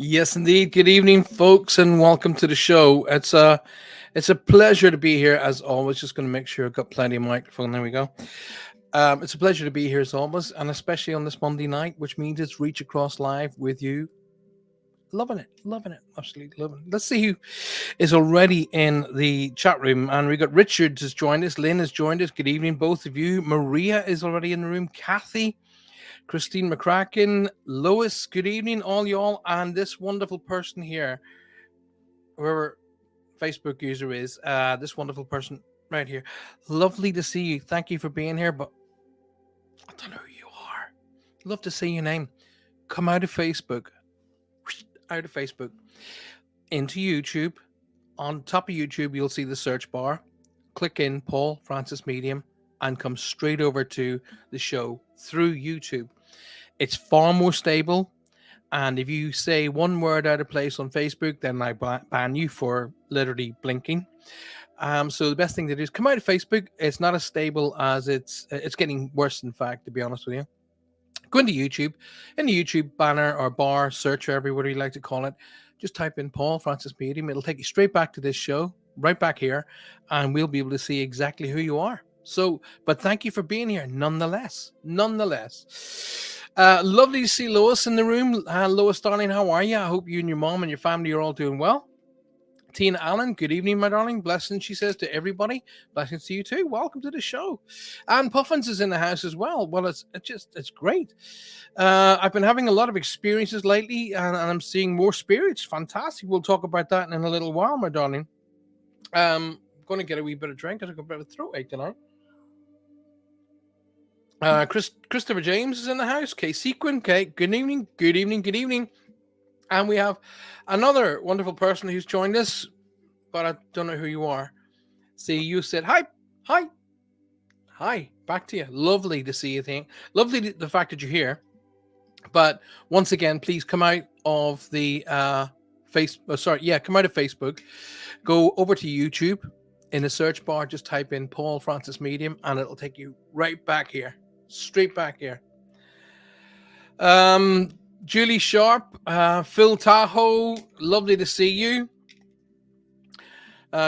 Yes, indeed. Good evening, folks, and welcome to the show. It's a pleasure to be here as always. Just going to make sure I've got plenty of microphone. There we go. It's a pleasure to be here as always, and especially on this Monday night, which means it's Reach Across Live with you. Loving it, absolutely loving it. Let's see who is already in the chat room, and we got Richard has joined us. Lynn has joined us. Good evening, both of you. Maria is already in the room. Kathy. Christine McCracken, Lois, good evening, all y'all, and this wonderful person here, whoever Facebook user is, this wonderful person right here. Lovely to see you. Thank you for being here, but I don't know who you are. Love to see your name. Come out of Facebook, out of Facebook, into YouTube. On top of YouTube, you'll see the search bar. Click in Paul Francis Medium and come straight over to the show through YouTube. It's far more stable. And if you say one word out of place on Facebook, then I ban you for literally blinking. So the best thing to do is come out of Facebook. It's not as stable as it's getting worse, in fact, to be honest with you. Go into YouTube, in the YouTube banner or bar, search, or whatever you like to call it, just type in Paul Francis Medium. It'll take you straight back to this show, right back here, and we'll be able to see exactly who you are. So, but thank you for being here nonetheless. Lovely to see Lois in the room. Lois, darling, how are you? I hope you and your mom and your family are all doing well. Tina Allen, good evening, my darling. Blessings, she says to everybody. Blessings to you too. Welcome to the show. And Puffins is in the house as well. Well, it's great. I've been having a lot of experiences lately, and I'm seeing more spirits. Fantastic. We'll talk about that in a little while, my darling. I'm going to get a wee bit of drink. I've got a bit of a throat ache tonight. Christopher James is in the house. Kay Sequin. Kay, good evening. And we have another wonderful person who's joined us, but I don't know who you are. See, you said hi. Back to you. Lovely to see you. Lovely the fact that you're here. But once again, please come out of the come out of Facebook. Go over to YouTube. In the search bar, just type in Paul Francis Medium, and it'll take you right back here, straight back here. Julie Sharp, Phil Tahoe, lovely to see you.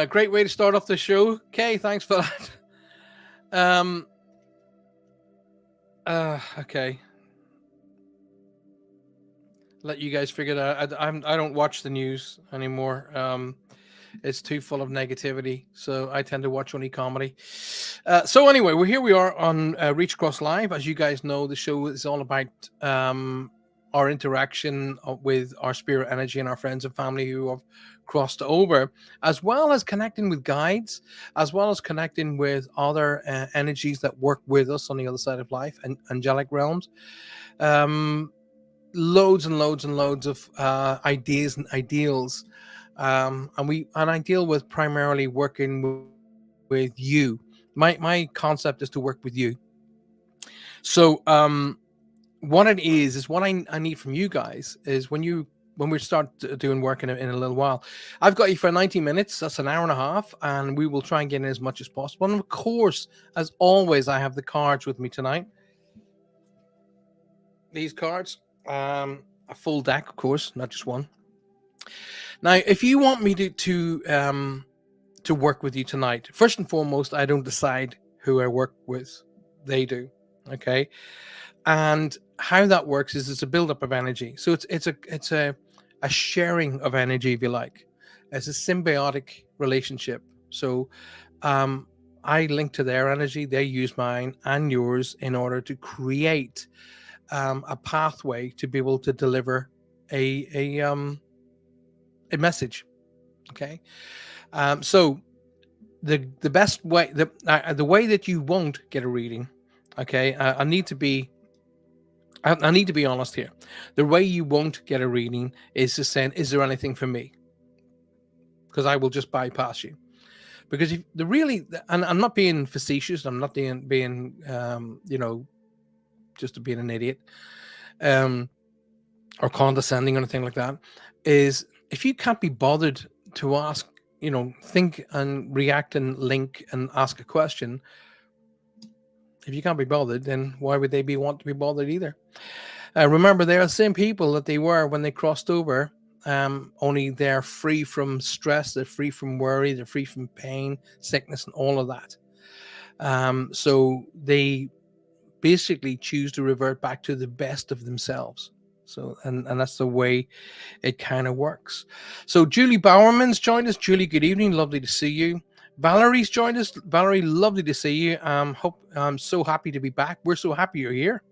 Great way to start off the show. Okay, thanks for that. Okay. Let you guys figure that out. I don't watch the news anymore. It's too full of negativity, so I tend to watch only comedy. So anyway, we are on Reach Across Live. As you guys know, the show is all about our interaction with our spirit energy and our friends and family who have crossed over, as well as connecting with guides, as well as connecting with other energies that work with us on the other side of life and angelic realms. Loads and loads of ideas and ideals. And I deal with primarily working with you. My concept is to work with you. So what it is what I need from you guys is when we start doing work in a little while, I've got you for 90 minutes. That's an hour and a half, and we will try and get in as much as possible. And of course, as always, I have the cards with me tonight. These cards, a full deck, of course, not just one. Now, if you want me to work with you tonight, first and foremost, I don't decide who I work with; they do. Okay, and how that works is it's a buildup of energy. So it's a sharing of energy, if you like. It's a symbiotic relationship. So I link to their energy, they use mine and yours in order to create a pathway to be able to deliver a message. Okay, so the best way, the way that you won't get a reading. Okay, I need to be honest here. The way you won't get a reading is to say, "Is there anything for me?" Because I will just bypass you. Because if the really, and I'm not being facetious, I'm not being just being an idiot, or condescending or anything like that. Is if you can't be bothered to ask, think and react and link and ask a question. If you can't be bothered, then why would they want to be bothered either? Remember, they are the same people that they were when they crossed over only they're free from stress, they're free from worry, they're free from pain, sickness, and all of that. So they basically choose to revert back to the best of themselves. So, and that's the way it kind of works. So Julie Bowerman's joined us. Julie, good evening. Lovely to see you. Valerie's joined us. Valerie, lovely to see you. Hope I'm so happy to be back. We're so happy you're here.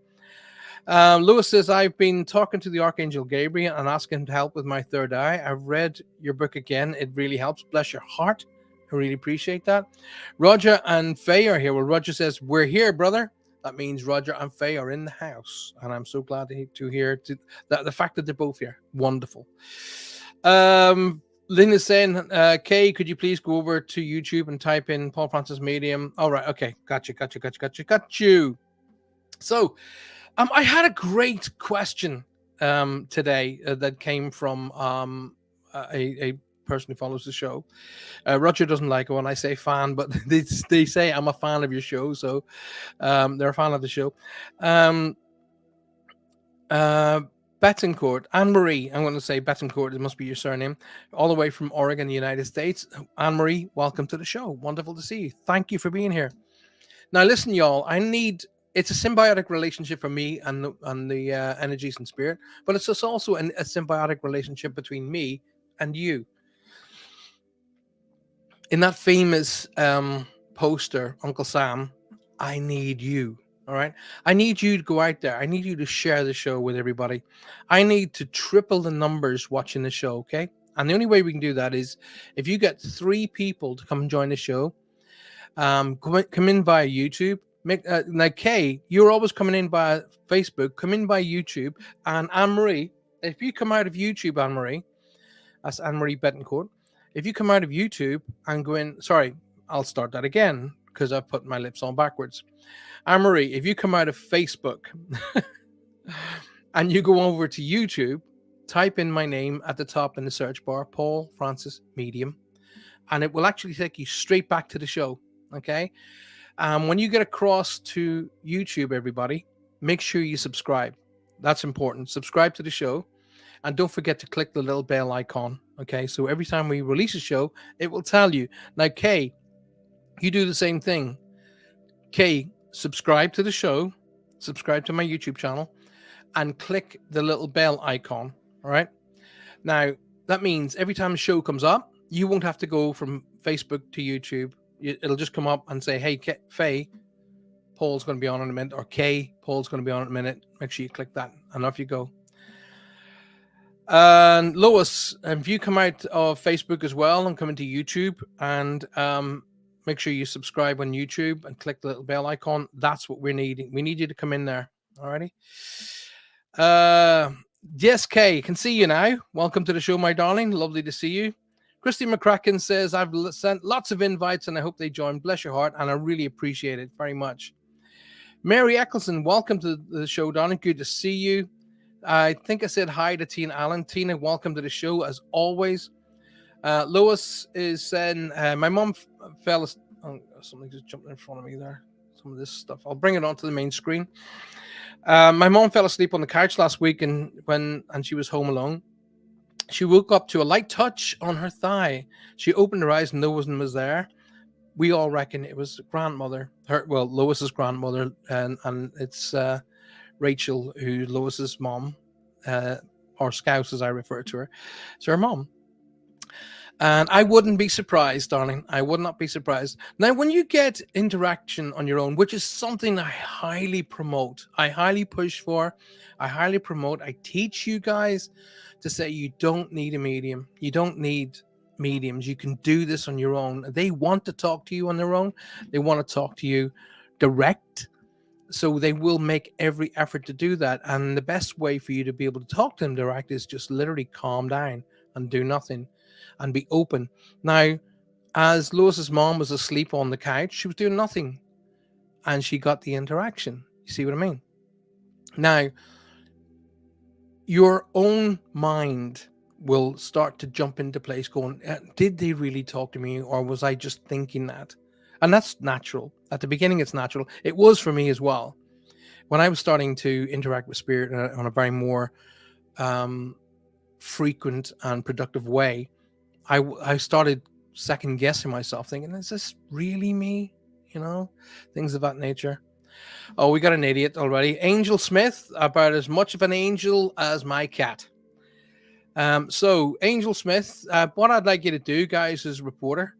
Lewis says, I've been talking to the Archangel Gabriel and asking him to help with my third eye. I've read your book again. It really helps. Bless your heart. I really appreciate that. Roger and Faye are here. Well, Roger says, we're here, brother. That means Roger and Faye are in the house. And I'm so glad to hear that the fact that they're both here. Wonderful. Lynn is saying, Kay, could you please go over to YouTube and type in Paul Francis Medium? All right. Okay. Got you. So, I had a great question today that came from a person who follows the show. Roger doesn't like it when I say fan, but they say I'm a fan of your show, so they're a fan of the show. Betancourt, Anne-Marie, I'm going to say Betancourt, it must be your surname, all the way from Oregon, United States. Anne-Marie, welcome to the show. Wonderful to see you. Thank you for being here. Now, listen, y'all, it's a symbiotic relationship for me and the energies and spirit, but it's just also a symbiotic relationship between me and you. In that famous poster, Uncle Sam, I need you. All right. I need you to go out there. I need you to share the show with everybody. I need to triple the numbers watching the show. Okay. And the only way we can do that is if you get 3 people to come and join the show, come in via YouTube. Now, Kay, you're always coming in by Facebook. Come in by YouTube. And Anne-Marie, if you come out of YouTube, Anne-Marie, that's Anne-Marie Betancourt. If you come out of YouTube and go in, sorry, I'll start that again because I've put my lips on backwards. Anne-Marie, if you come out of Facebook and you go over to YouTube, type in my name at the top in the search bar, Paul Francis Medium, and it will actually take you straight back to the show. Okay. When you get across to YouTube, everybody, make sure you subscribe. That's important. Subscribe to the show. And don't forget to click the little bell icon. Okay. So every time we release a show, it will tell you. Now, Kay, you do the same thing. Kay, subscribe to the show, subscribe to my YouTube channel, and click the little bell icon. All right. Now, that means every time a show comes up, you won't have to go from Facebook to YouTube. It'll just come up and say, hey, Faye, Paul's going to be on in a minute, or Kay, Paul's going to be on in a minute. Make sure you click that, and off you go. And Lois, if you come out of Facebook as well and come into YouTube, and make sure you subscribe on YouTube and click the little bell icon. That's what we're needing. We need you to come in there. Alrighty. Yes, Kay, can see you now. Welcome to the show, my darling. Lovely to see you. Christy McCracken says, I've sent lots of invites and I hope they join. Bless your heart. And I really appreciate it very much. Mary Eccleston, welcome to the show, darling. Good to see you. I think I said hi to Tina Allen. Tina, welcome to the show as always. Lois is saying, my mom fell asleep. Oh, something just jumped in front of me there. Some of this stuff. I'll bring it onto the main screen. My mom fell asleep on the couch last week and she was home alone. She woke up to a light touch on her thigh. She opened her eyes and no one was there. We all reckon it was grandmother. Lois's grandmother, and it's Rachel, who's Lois's mom, or Scouse as I refer to her. It's her mom. And I wouldn't be surprised, darling. I would not be surprised. Now, when you get interaction on your own, which is something I highly promote, I highly push for, I highly promote, I teach you guys to say you don't need a medium. You don't need mediums. You can do this on your own. They want to talk to you on their own. They want to talk to you direct. So they will make every effort to do that. And the best way for you to be able to talk to them direct is just literally calm down and do nothing and be open. Now, as Lois's mom was asleep on the couch, she was doing nothing and she got the interaction. You see what I mean? Now, your own mind will start to jump into place going, did they really talk to me, or was I just thinking that? And that's natural. At the beginning, it's natural. It was for me as well. When I was starting to interact with spirit on a very more frequent and productive way, I started second guessing myself, thinking, is this really me? You know, things of that nature. Oh, we got an idiot already. Angel Smith, about as much of an angel as my cat. So Angel Smith, what I'd like you to do, guys, is reporter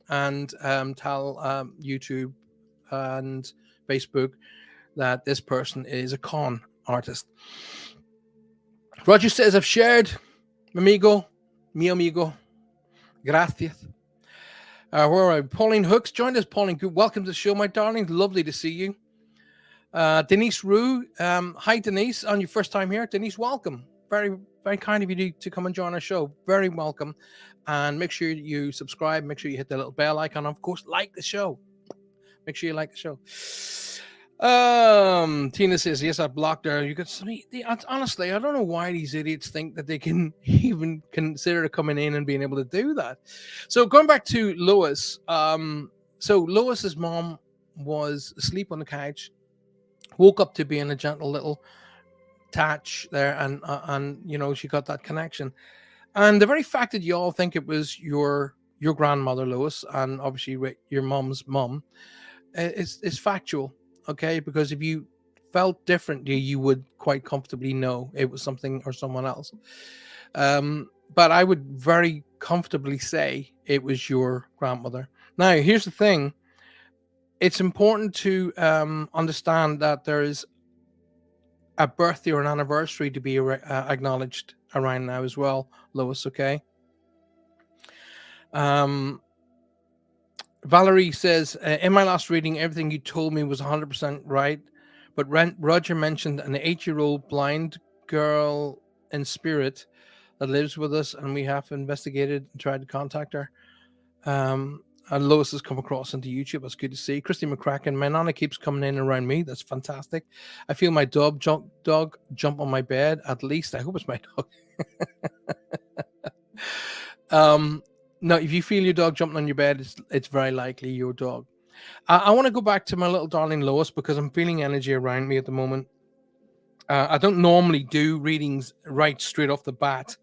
and tell YouTube and Facebook that this person is a con artist. Roger says, I've shared, amigo, mi amigo, gracias. Where are I? Pauline Hooks joined us. Pauline, welcome to the show, my darling. Lovely to see you. Denise Rue, hi Denise, on your first time here. Denise, welcome. Very, very kind of you to come and join our show. Very welcome. And make sure you subscribe. Make sure you hit the little bell icon. Of course, like the show. Make sure you like the show. Tina says, yes, I blocked her. You could see, honestly, I don't know why these idiots think that they can even consider coming in and being able to do that. So going back to Lois, so Lois's mom was asleep on the couch, woke up to being a gentle little touch there, and you know, she got that connection. And the very fact that you all think it was your grandmother Lois, and obviously your mom's mom, is factual. Okay, because if you felt differently, you would quite comfortably know it was something or someone else. But I would very comfortably say it was your grandmother. Now, here's the thing. It's important to understand that there is a birthday or an anniversary to be acknowledged around now as well, Lois, okay? Valerie says, in my last reading, everything you told me was 100% right, but Roger mentioned an 8-year-old blind girl in spirit that lives with us, and we have investigated and tried to contact her. And Lois has come across into YouTube. That's good to see. Christy McCracken, my nana keeps coming in around me. That's fantastic. I feel my dog jump on my bed. At least I hope it's my dog. No, if you feel your dog jumping on your bed, it's very likely your dog. I want to go back to my little darling Lois because I'm feeling energy around me at the moment. I don't normally do readings right straight off the bat.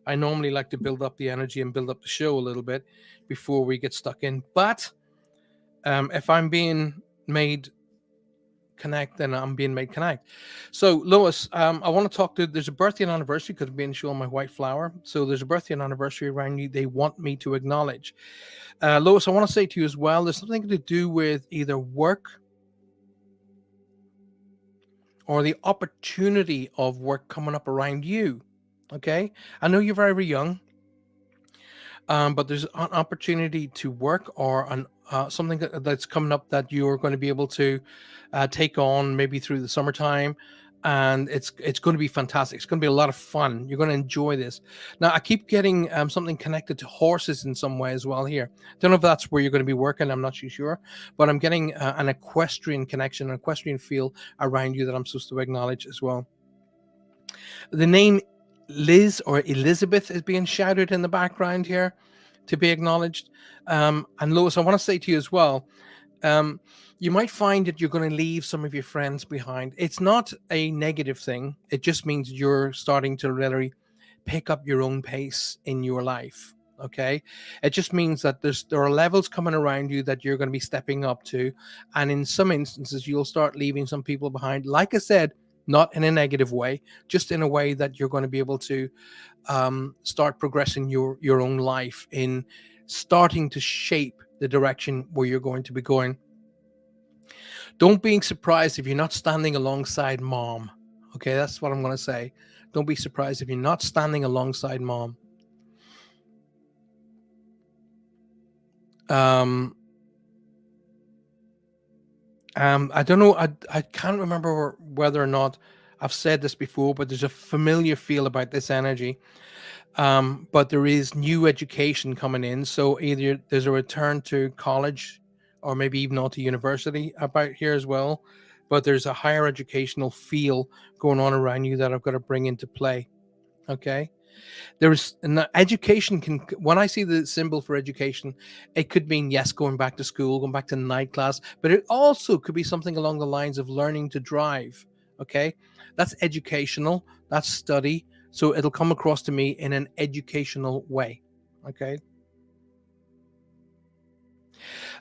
I normally like to build up the energy and build up the show a little bit before we get stuck in. But if I'm being made connect, then I'm being made connect. So Lois, I want to talk to, there's a birthday and anniversary because I'm being shown my white flower. So there's a birthday and anniversary around you they want me to acknowledge. Lois, I want to say to you as well, there's something to do with either work or the opportunity of work coming up around you. Okay, I know you're very, very young, but there's an opportunity to work or something that's coming up that you're going to be able to take on maybe through the summertime, and it's going to be fantastic. It's going to be a lot of fun. You're going to enjoy this. Now, I keep getting something connected to horses in some way as well here. Don't know if that's where you're going to be working. I'm not too sure, but I'm getting an equestrian connection, an equestrian feel around you that I'm supposed to acknowledge as well. The name Liz or Elizabeth is being shouted in the background here to be acknowledged. And Lois, I want to say to you as well, you might find that you're going to leave some of your friends behind. It's not a negative thing. It just means you're starting to really pick up your own pace in your life. Okay. It just means that there are levels coming around you that you're going to be stepping up to. And in some instances, you'll start leaving some people behind. Like I said, not in a negative way, just in a way that you're going to be able to start progressing your own life in starting to shape the direction where you're going to be going. Don't be surprised if you're not standing alongside mom. Okay, that's what I'm going to say. Don't be surprised if you're not standing alongside mom. I don't know. I can't remember whether or not I've said this before, but there's a familiar feel about this energy. But there is new education coming in. So either there's a return to college or maybe even on to university about here as well. But there's a higher educational feel going on around you that I've got to bring into play. Okay. There's an education when I see the symbol for education, it could mean, yes, going back to school, going back to night class, but it also could be something along the lines of learning to drive. Okay. That's educational. That's study. So it'll come across to me in an educational way. Okay.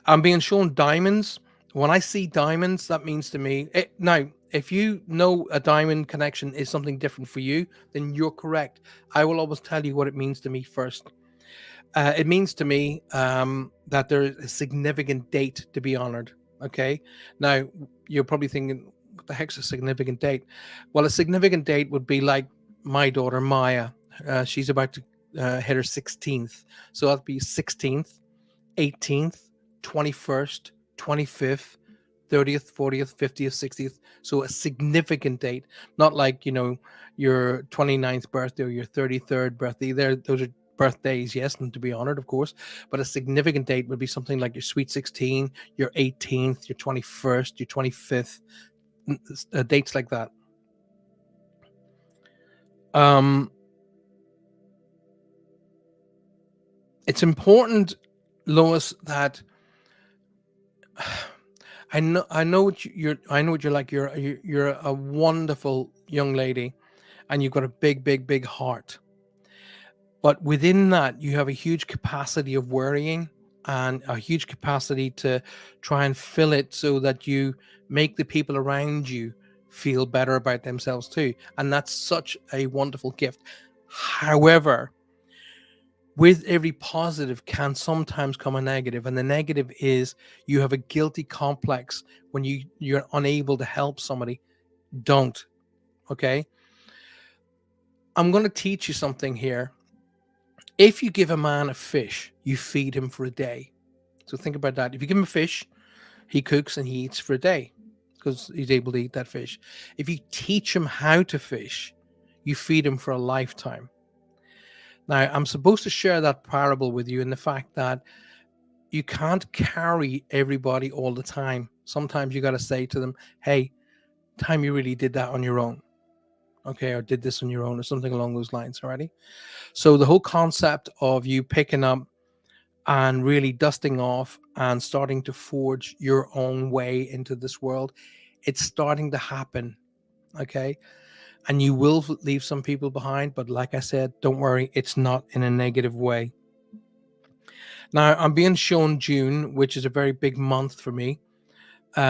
I'm being shown diamonds. When I see diamonds, that means to me, now, if you know a diamond connection is something different for you, then you're correct. I will always tell you what it means to me first. It means to me that there is a significant date to be honored. Okay. Now, you're probably thinking, what the heck's a significant date? Well, a significant date would be like my daughter, Maya. She's about to hit her 16th. So that'd be 16th, 18th, 21st, 25th, 30th, 40th, 50th, 60th. So a significant date, not like, your 29th birthday or your 33rd birthday. Those are birthdays, yes, and to be honored, of course. But a significant date would be something like your sweet 16, your 18th, your 21st, your 25th, dates like that. It's important, Lois, that I know what I know what you're like. You're a wonderful young lady, and you've got a big, big, big heart. But within that, you have a huge capacity of worrying and a huge capacity to try and fill it so that you make the people around you feel better about themselves too. And that's such a wonderful gift. However, with every positive can sometimes come a negative, and the negative is you have a guilty complex when you're unable to help somebody. Don't. Okay. I'm going to teach you something here. If you give a man a fish, you feed him for a day. So think about that. If you give him a fish, he cooks and he eats for a day because he's able to eat that fish. If you teach him how to fish, you feed him for a lifetime. Now, I'm supposed to share that parable with you in the fact that you can't carry everybody all the time. Sometimes you got to say to them, hey, time you really did that on your own. Okay, or did this on your own, or something along those lines. Already. So the whole concept of you picking up and really dusting off and starting to forge your own way into this world, it's starting to happen. Okay. And you will leave some people behind, but like I said, don't worry, it's not in a negative way. Now, I'm being shown June, which is a very big month for me. So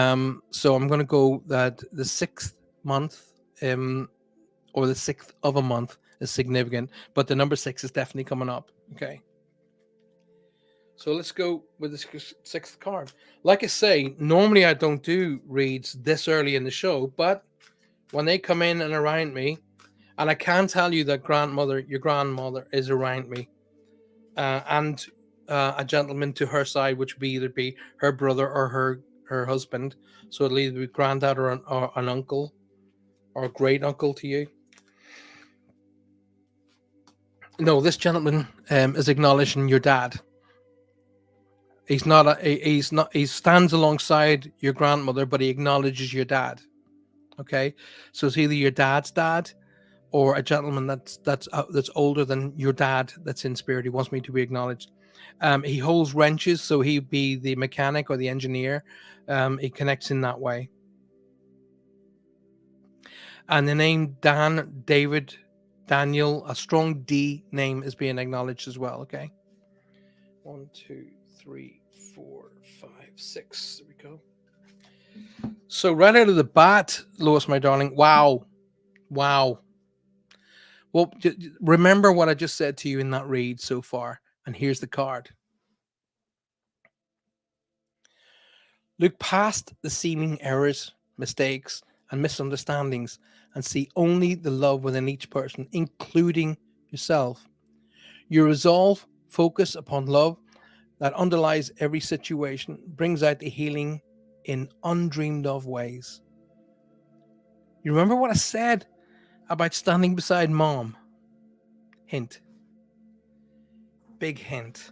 I'm going to go that the 6th month, or the 6th of a month is significant, but the number 6 is definitely coming up. Okay. So let's go with the 6th card. Like I say, normally I don't do reads this early in the show, but when they come in and around me, and I can tell you that your grandmother is around me, and a gentleman to her side, which would either be her brother or her husband. So it'll either be granddad or an uncle or a great uncle to you. No, this gentleman is acknowledging your dad. He's not. He's not. He stands alongside your grandmother, but he acknowledges your dad. Okay, so it's either your dad's dad or a gentleman that's older than your dad that's in spirit. He wants me to be acknowledged. He holds wrenches, so he'd be the mechanic or the engineer. He connects in that way. And the name Dan, David, Daniel, a strong D name is being acknowledged as well. Okay. 1, 2, 3, 4, 5, 6. There we go. So right out of the bat, Lois, my darling. Wow. Well, remember what I just said to you in that read so far. And here's the card. Look past the seeming errors, mistakes, and misunderstandings and see only the love within each person, including yourself. Your resolve, focus upon love that underlies every situation, brings out the healing in undreamed of ways. You remember what I said about standing beside mom? Hint. Big hint.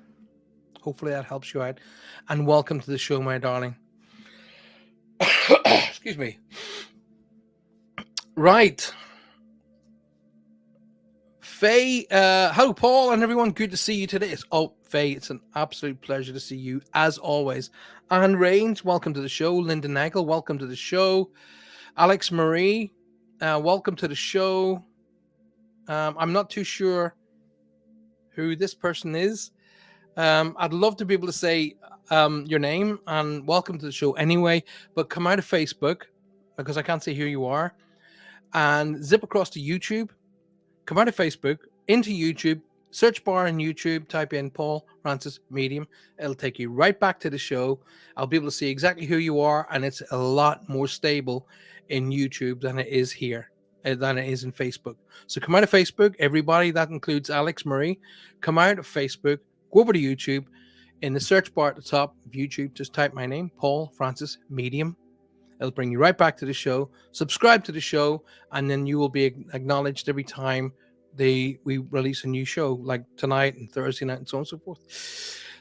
Hopefully that helps you out. And welcome to the show, my darling. Excuse me. Right. Faye, hello, Paul, and everyone. Good to see you today. Faye, it's an absolute pleasure to see you as always. Anne Rains, welcome to the show. Linda Nagel, welcome to the show. Alex Marie, welcome to the show. I'm not too sure who this person is. I'd love to be able to say your name and welcome to the show anyway, but come out of Facebook because I can't see who you are and zip across to YouTube. Come out of Facebook into YouTube, search bar in YouTube, type in Paul Francis Medium. It'll take you right back to the show. I'll be able to see exactly who you are, and it's a lot more stable in YouTube than it is here, than it is in Facebook. So come out of Facebook, everybody. That includes Alex Marie. Come out of Facebook, go over to YouTube. In the search bar at the top of YouTube, just type my name, Paul Francis Medium. It'll bring you right back to the show. Subscribe to the show, and then you will be acknowledged every time we release a new show, like tonight and Thursday night and so on and so forth.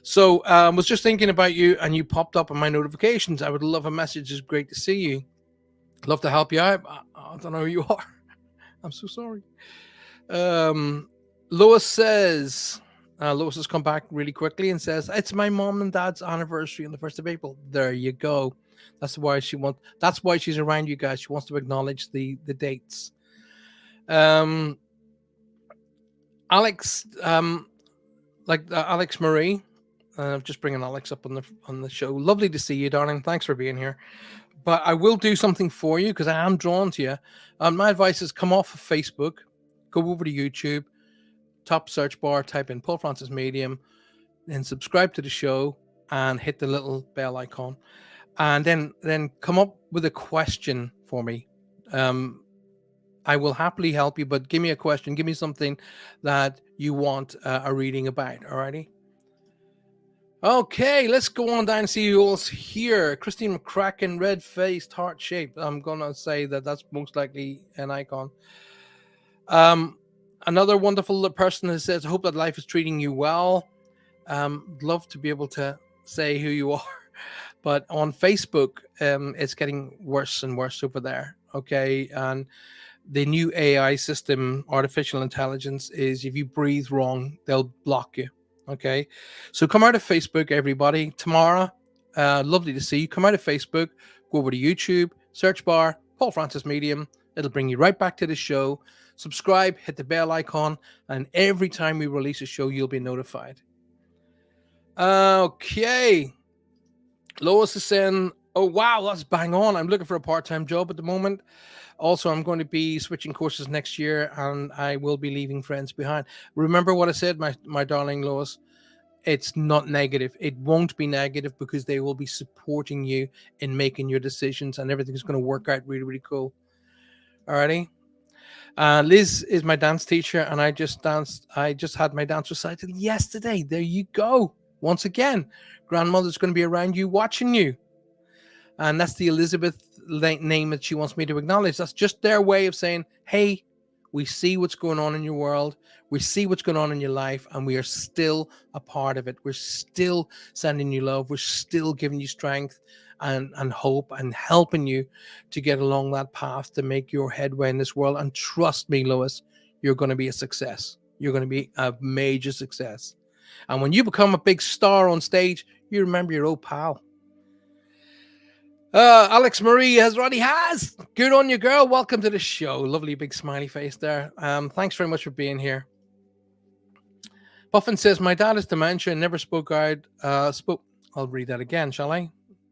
So I was just thinking about you, and you popped up on my notifications. I would love a message. It's great to see you. Love to help you out. I don't know who you are. I'm so sorry. Lois says... Lois has come back really quickly and says, it's my mom and dad's anniversary on the 1st of April. There you go. That's why she's around you guys. She wants to acknowledge the dates. Alex, Alex Marie, just bringing Alex up on the show. Lovely to see you, darling. Thanks for being here. But I will do something for you because I am drawn to you. My advice is come off of Facebook, go over to YouTube, top search bar, type in Paul Francis Medium, then subscribe to the show and hit the little bell icon, and then come up with a question for me. I will happily help you, but give me a question, give me something that you want a reading about. Alrighty. Okay, let's go on down and see who else here. Christine McCracken, red-faced, heart-shaped. I'm gonna say that's most likely an icon. Another wonderful person that says, I hope that life is treating you well. Love to be able to say who you are. But on Facebook, it's getting worse and worse over there. Okay. And the new AI system, artificial intelligence, is if you breathe wrong, they'll block you. Okay. So come out of Facebook, everybody. Tamara, lovely to see you. Come out of Facebook, go over to YouTube, search bar, Paul Francis Medium. It'll bring you right back to the show. Subscribe, hit the bell icon, and every time we release a show, you'll be notified. Okay. Lois is saying, oh, wow, that's bang on. I'm looking for a part-time job at the moment. Also, I'm going to be switching courses next year, and I will be leaving friends behind. Remember what I said, my darling Lois? It's not negative. It won't be negative because they will be supporting you in making your decisions, and everything's going to work out really, really cool. Alrighty. Liz is my dance teacher, and I just had my dance recital yesterday. There you go. Once again, grandmother's going to be around you, watching you. And that's the Elizabeth name that she wants me to acknowledge. That's just their way of saying, hey, we see what's going on in your world. We see what's going on in your life, and we are still a part of it. We're still sending you love. We're still giving you strength and hope and helping you to get along that path to make your headway in this world. And trust me, Lois, you're going to be a success. You're going to be a major success. And when you become a big star on stage, you remember your old pal. Alex Marie has. Good on you, girl. Welcome to the show. Lovely big smiley face there. Thanks very much for being here. Puffin says, my dad has dementia and never spoke out. I'll read that again, shall I?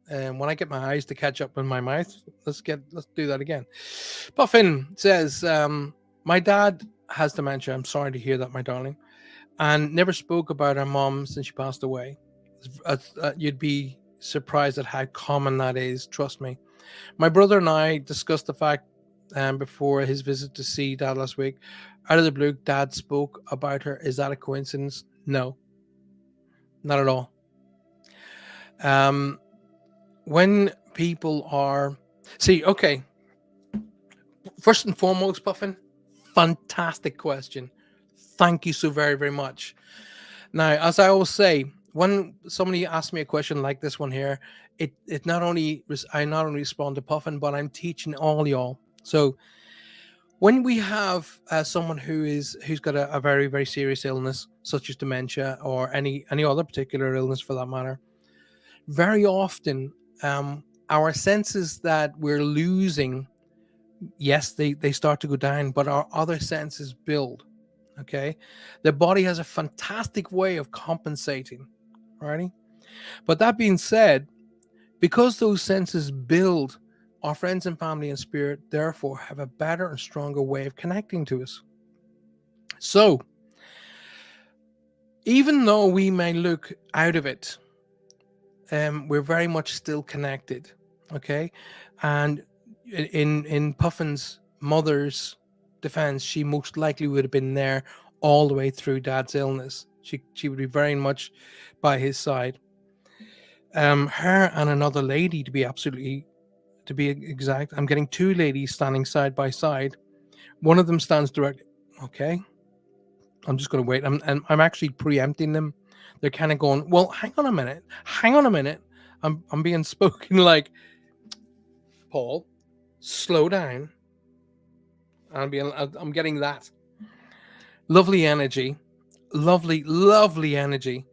When I get my eyes to catch up with my mouth, let's do that again. Puffin says, my dad has dementia. I'm sorry to hear that, my darling. And never spoke about our mom since she passed away. You'd be surprised at how common that is. Trust me. My brother and I discussed the fact before his visit to see Dad last week. Out of the blue, Dad spoke about her. Is that a coincidence? No, not at all. When people are... okay. First and foremost, Puffin, fantastic question. Thank you so very, very much. Now, as I always say, when somebody asks me a question like this one here, I not only respond to Puffin, but I'm teaching all y'all. So when we have someone who's got a very, very serious illness, such as dementia or any other particular illness for that matter, very often our senses that we're losing, yes, they start to go down, but our other senses build. Okay, the body has a fantastic way of compensating, alrighty. But that being said, because those senses build, our friends and family and spirit therefore have a better and stronger way of connecting to us. So even though we may look out of it, we're very much still connected. Okay, and in Puffin's mother's defense, she most likely would have been there all the way through Dad's illness. She would be very much by his side. Her and another lady, to be exact, I'm getting two ladies standing side by side. One of them stands directly. Okay, I'm just going to wait. I'm actually preempting them. They're kind of going, well, hang on a minute. Hang on a minute. I'm being spoken like, Paul, slow down. I'm getting that lovely energy, lovely energy.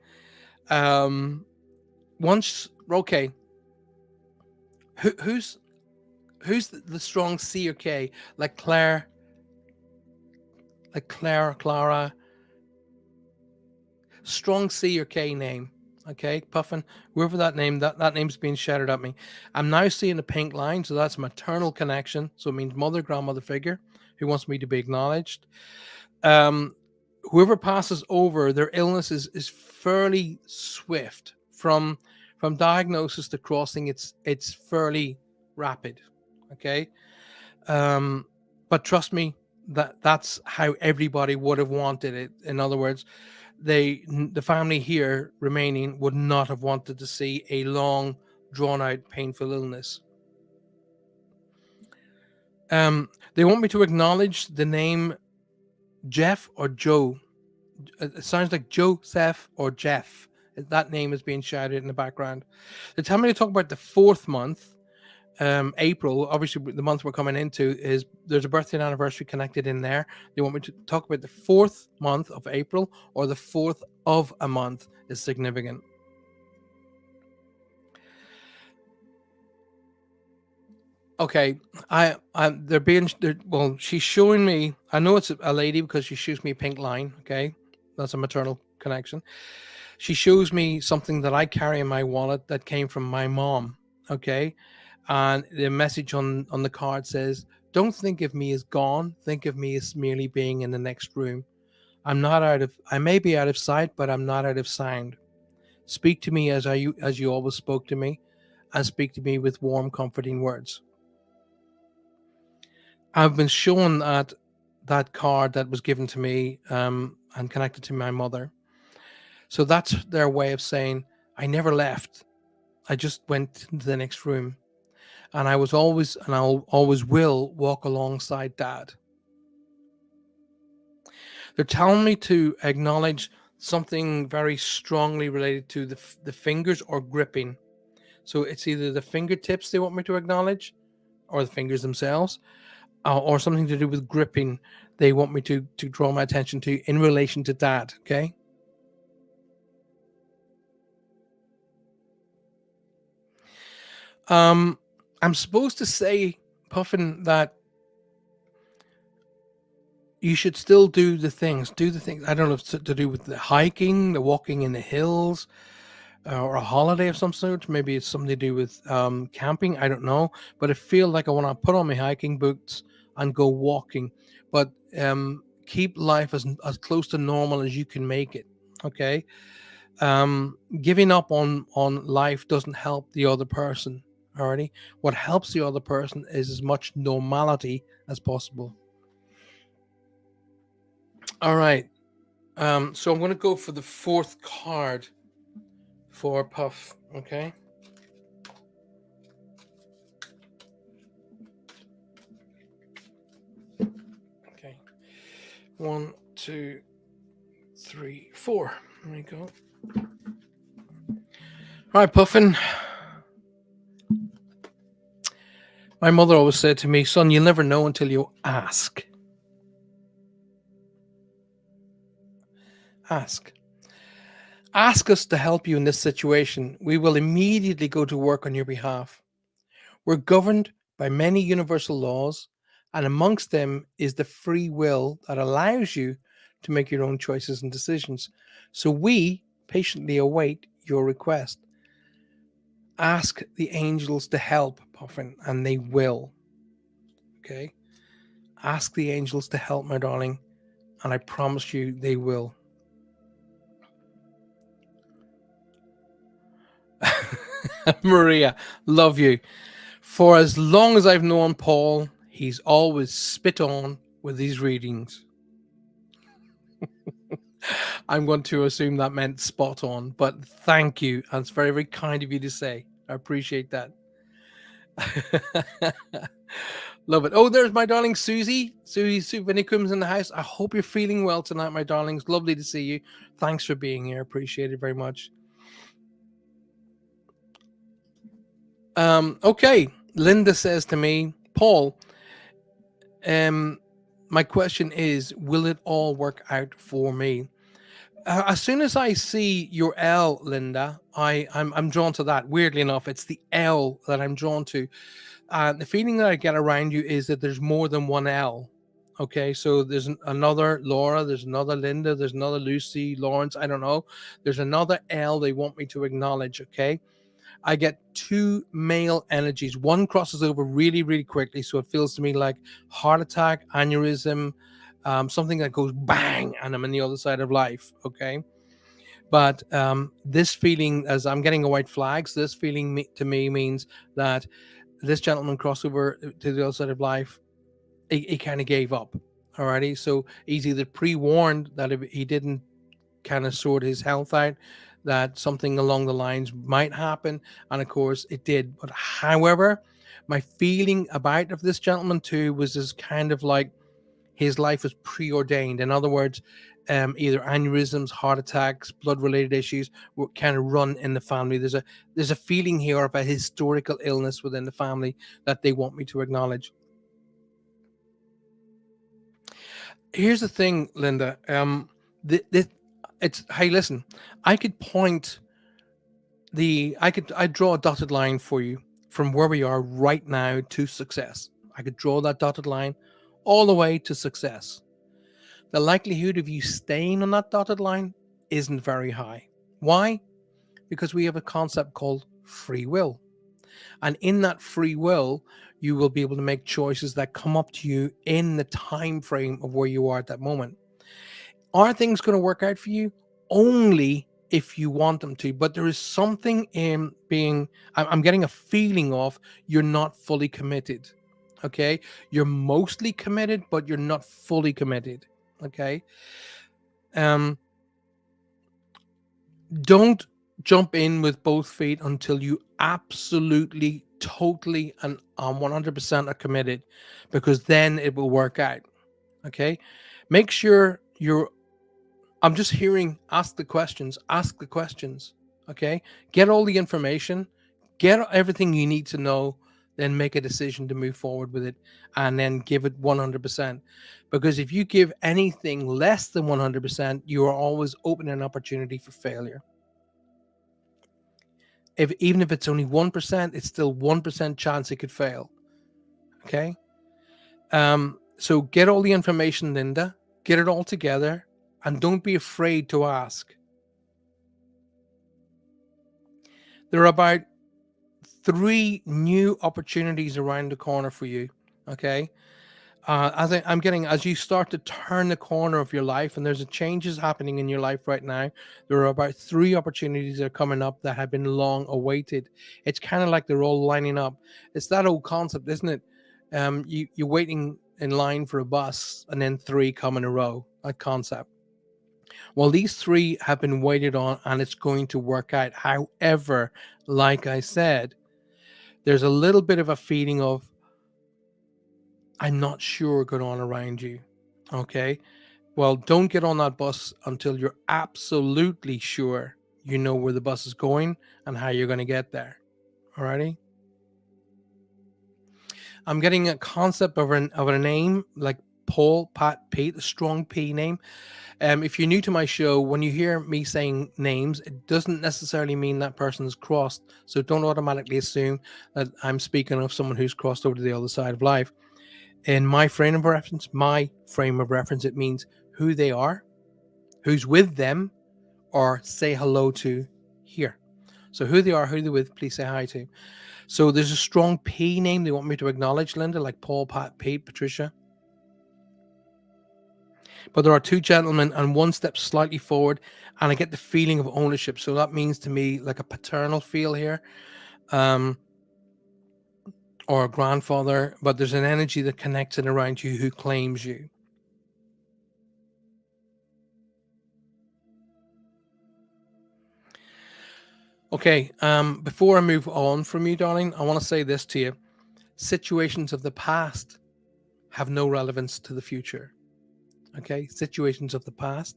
Once okay, who's the strong C or K, like Claire, Clara, strong C or K name. Okay, Puffin, whoever that name's being shouted at me. I'm now seeing a pink line, so that's maternal connection. So it means mother, grandmother figure who wants me to be acknowledged. Whoever passes over, their illness is fairly swift from diagnosis to crossing. It's fairly rapid. Okay, but trust me, that's how everybody would have wanted it. In other words, the family here remaining would not have wanted to see a long, drawn out, painful illness. They want me to acknowledge the name Jeff or Joe. It sounds like Joseph or Jeff. That name is being shouted in the background. They tell me to talk about the 4th month, April. Obviously, the month we're coming into is there's a birthday and anniversary connected in there. They want me to talk about the 4th month of April, or the 4th of a month is significant. Okay, well, she's showing me. I know it's a lady because she shows me a pink line. Okay, that's a maternal connection. She shows me something that I carry in my wallet that came from my mom. Okay, and the message on the card says, "Don't think of me as gone. Think of me as merely being in the next room. I may be out of sight, but I'm not out of sound. Speak to me as you always spoke to me, and speak to me with warm, comforting words." I've been shown that card that was given to me, and connected to my mother. So that's their way of saying, I never left. I just went into the next room. And I was always, and I'll always will, walk alongside Dad. They're telling me to acknowledge something very strongly related to the fingers or gripping. So it's either the fingertips they want me to acknowledge, or the fingers themselves, or something to do with gripping they want me to draw my attention to in relation to Dad. Okay. I'm supposed to say, Puffin, that you should still do the things. I don't know if it's to do with the hiking, the walking in the hills, or a holiday of some sort. Maybe it's something to do with camping. I don't know. But I feel like I want to put on my hiking boots and go walking. But keep life as close to normal as you can make it. Okay. Giving up on life doesn't help the other person. Alrighty. What helps the other person is as much normality as possible. All right. So I'm going to go for the 4th card for Puff. Okay. Okay. 1, 2, 3, 4. There we go. All right, Puffin. My mother always said to me, son, you'll never know until you ask. Ask. Ask us to help you in this situation. We will immediately go to work on your behalf. We're governed by many universal laws, and amongst them is the free will that allows you to make your own choices and decisions. So we patiently await your request. Ask the angels to help, Puffin, and they will. Okay? Ask the angels to help, my darling, and I promise you they will. Maria, love you. For as long as I've known Paul, he's always spit on with these readings. I'm going to assume that meant spot on, but thank you. And it's very, very kind of you to say. I appreciate that. Love it. Oh, there's my darling Susie. Susie Vinicum's in the house. I hope you're feeling well tonight, my darlings. Lovely to see you. Thanks for being here. Appreciate it very much. Okay. Linda says to me, Paul, my question is, will it all work out for me? As soon as I see your L, Linda, I'm drawn to that. Weirdly enough, it's the L that I'm drawn to. The feeling that I get around you is that there's more than one L. Okay, so there's another Laura, there's another Linda, there's another Lucy, Lawrence, I don't know. There's another L they want me to acknowledge, okay? I get two male energies. One crosses over really, really quickly, so it feels to me like heart attack, aneurysm, something that goes bang, and I'm on the other side of life, okay? But this feeling, as I'm getting a white flags, this feeling to me means that this gentleman crossed over to the other side of life. He kind of gave up. Alrighty, so he's either pre-warned that if he didn't kind of sort his health out, that something along the lines might happen, and of course it did. But however, my feeling about of this gentleman too was this kind of like his life was preordained. In other words, either aneurysms, heart attacks, blood-related issues were kind of run in the family. There's a feeling here of a historical illness within the family that they want me to acknowledge. Here's the thing, Linda. It's hey, listen. I'd draw a dotted line for you from where we are right now to success. I could draw that dotted line all the way to success. The likelihood of you staying on that dotted line isn't very high. Why? Because we have a concept called free will. And in that free will, you will be able to make choices that come up to you in the time frame of where you are at that moment. Are things going to work out for you? Only if you want them to. But there is something in being, I'm getting a feeling of you're not fully committed. Okay? You're mostly committed, but you're not fully committed. Okay? Don't jump in with both feet until you absolutely, totally, and 100% are committed, because then it will work out. Okay? Make sure I'm just hearing, ask the questions. Okay? Get all the information, get everything you need to know, then make a decision to move forward with it, and then give it 100%. Because if you give anything less than 100%, you are always open an opportunity for failure. Even if it's only 1%, it's still 1% chance it could fail. Okay? So get all the information, Linda. Get it all together, and don't be afraid to ask. There are about 3 new opportunities around the corner for you. Okay? As you start to turn the corner of your life, and there's changes happening in your life right now, there are about 3 opportunities that are coming up that have been long awaited. It's kind of like they're all lining up. It's that old concept, isn't it? You're waiting in line for a bus, and then 3 come in a row. That concept. Well, these 3 have been waited on, and it's going to work out. However, like I said, there's a little bit of a feeling of, I'm not sure going on around you. Okay. Well, don't get on that bus until you're absolutely sure you know where the bus is going and how you're going to get there. Alrighty. I'm getting a concept of a name like Paul, Pat, Pete, a strong P name. If you're new to my show, when you hear me saying names, it doesn't necessarily mean that person is crossed. So don't automatically assume that I'm speaking of someone who's crossed over to the other side of life. In my frame of reference, it means who they are who's with them, or say hello to here. So who they are, who they're with, please say hi to. So there's a strong P name they want me to acknowledge, Linda, like Paul, Pat, Pete, Patricia. But there are two gentlemen and one step slightly forward, and I get the feeling of ownership. So that means to me like a paternal feel here, or a grandfather, but there's an energy that connects in around you who claims you. Okay, before I move on from you, darling, I want to say this to you. Situations of the past have no relevance to the future. Okay, situations of the past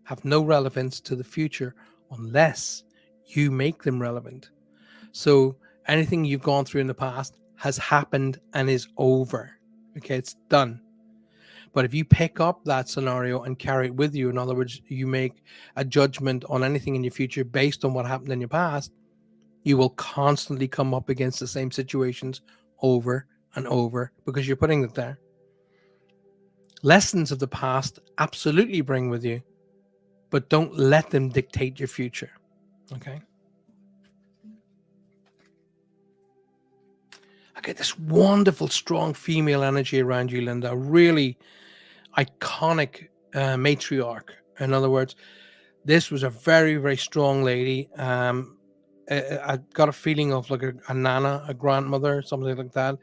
have no relevance to the future unless you make them relevant. So anything you've gone through in the past has happened and is over. Okay, it's done. But if you pick up that scenario and carry it with you, in other words, you make a judgment on anything in your future based on what happened in your past, you will constantly come up against the same situations over and over because you're putting it there. Lessons of the past absolutely bring with you, but don't let them dictate your future. Okay? I get this wonderful, strong female energy around you, Linda. A really iconic matriarch. In other words, this was a very, very strong lady. I got a feeling of like a nana, a grandmother, something like that.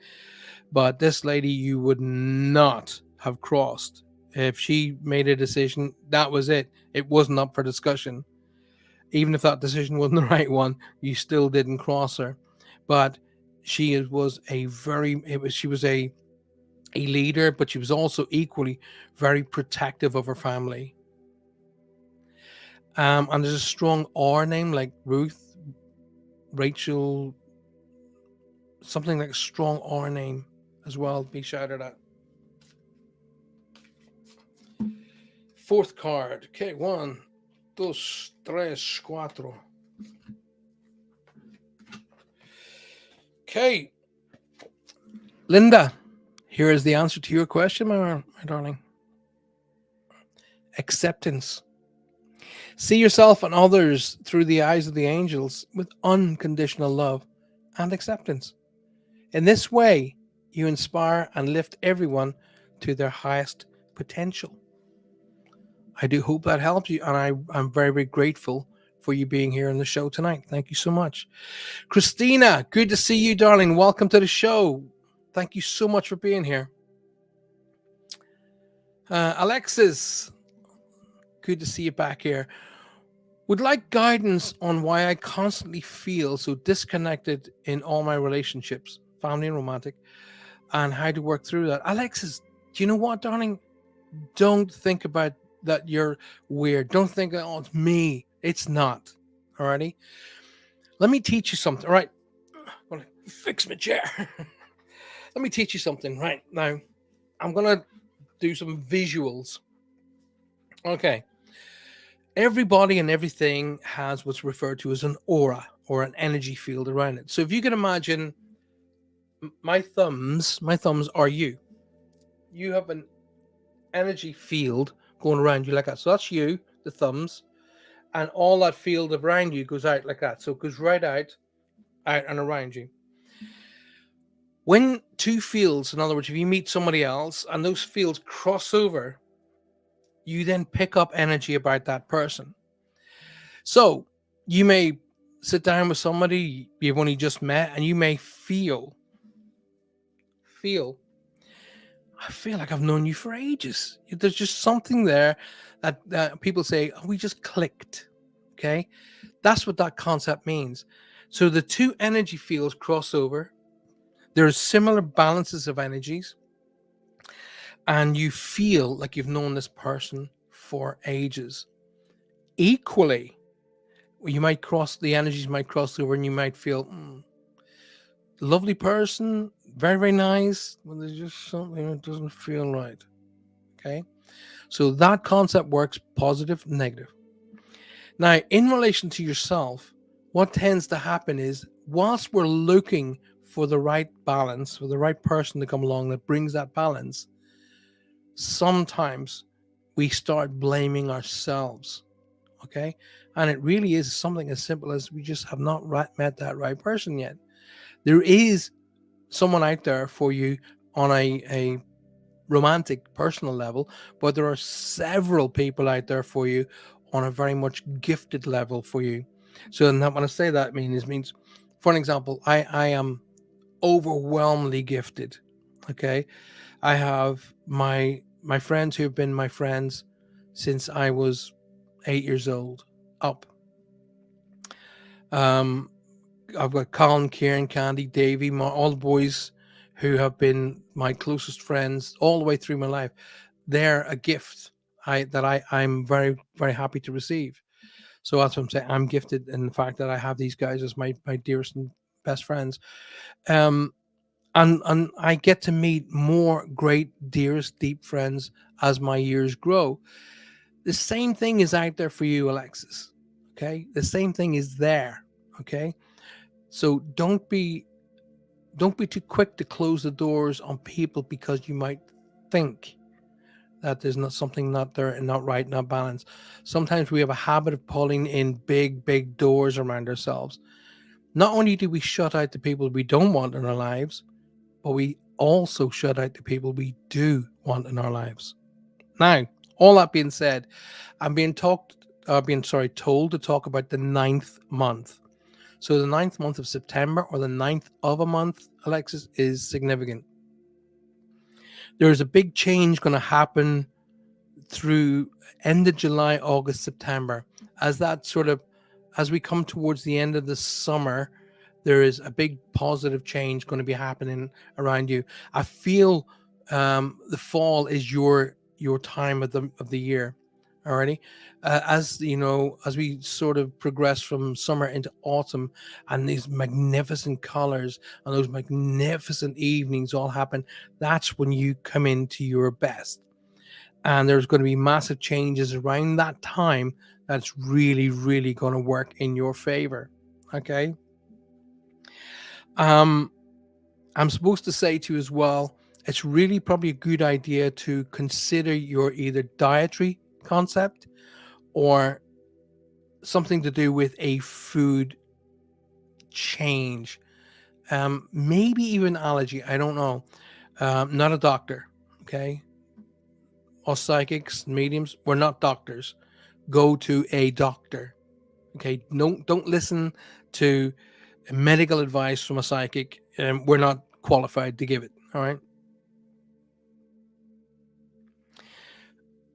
But this lady, you would not have crossed. If she made a decision, that was it. It wasn't up for discussion. Even if that decision wasn't the right one, you still didn't cross her. But she was she was a leader, but she was also equally very protective of her family. And there's a strong R name like Ruth, Rachel, something like a strong R name as well. Be shouted at. Fourth card. Okay, 1, 2, 3, 4. Okay. Linda, here is the answer to your question, my darling. Acceptance. See yourself and others through the eyes of the angels with unconditional love and acceptance. In this way, you inspire and lift everyone to their highest potential. I do hope that helps you, and I'm very, very grateful for you being here on the show tonight. Thank you so much. Christina, good to see you, darling. Welcome to the show. Thank you so much for being here. Alexis, good to see you back here. Would like guidance on why I constantly feel so disconnected in all my relationships, family and romantic, and how to work through that. Alexis, do you know what, darling? Don't think about that you're weird. Don't think, oh, it's me. It's not. Alrighty? Let me teach you something. All right. I'm going to fix my chair. Let me teach you something. Right now, I'm going to do some visuals. Okay. Everybody and everything has what's referred to as an aura or an energy field around it. So if you can imagine my thumbs are you. You have an energy field going around you like that. So that's you, the thumbs, and all that field around you goes out like that. So it goes right out and around you. When two fields, in other words, if you meet somebody else and those fields cross over, you then pick up energy about that person. So you may sit down with somebody you've only just met and you may feel, I feel like I've known you for ages. There's just something there that people say, oh, we just clicked. Okay. That's what that concept means. So the two energy fields cross over. There are similar balances of energies. And you feel like you've known this person for ages. Equally, you might the energies might cross over and you might feel, lovely person, very, very nice, but there's just something that doesn't feel right. Okay. So that concept works positive, negative. Now, in relation to yourself, what tends to happen is whilst we're looking for the right balance, for the right person to come along that brings that balance, sometimes we start blaming ourselves. Okay. And it really is something as simple as we just have not met that right person yet. There is someone out there for you on a romantic personal level, but there are several people out there for you on a very much gifted level for you. So and when I say that means for an example, I am overwhelmingly gifted. Okay. I have my friends who have been my friends since I was 8 years old up. um I've got Colin, Kieran, Candy, Davey, all the boys who have been my closest friends all the way through my life. They're a gift I'm very, very happy to receive. So that's what I'm saying. I'm gifted in the fact that I have these guys as my dearest and best friends. Um, and I get to meet more great, dearest, deep friends as my years grow. The same thing is out there for you, Alexis. Okay, the same thing is there. Okay, so don't be too quick to close the doors on people because you might think that there's not something not there and not right, not balanced. Sometimes we have a habit of pulling in big, big doors around ourselves. Not only do we shut out the people we don't want in our lives, but we also shut out the people we do want in our lives. Now, all that being said, I'm told to talk about the ninth month. So the ninth month of September, or the ninth of a month, Alexis, is significant. There's a big change going to happen through end of July, August, September. As we come towards the end of the summer, there is a big positive change going to be happening around you. I feel the fall is your time of the year. Alrighty, as you know, as we sort of progress from summer into autumn, and these magnificent colors and those magnificent evenings all happen, that's when you come into your best. And there's going to be massive changes around that time that's really, really going to work in your favor. Okay. Um, I'm supposed to say to you as well, it's really probably a good idea to consider your either dietary concept or something to do with a food change. Maybe even allergy. I don't know. Not a doctor. Okay. Us psychics, mediums, we're not doctors. Go to a doctor. Okay. Don't listen to medical advice from a psychic. We're not qualified to give it. All right.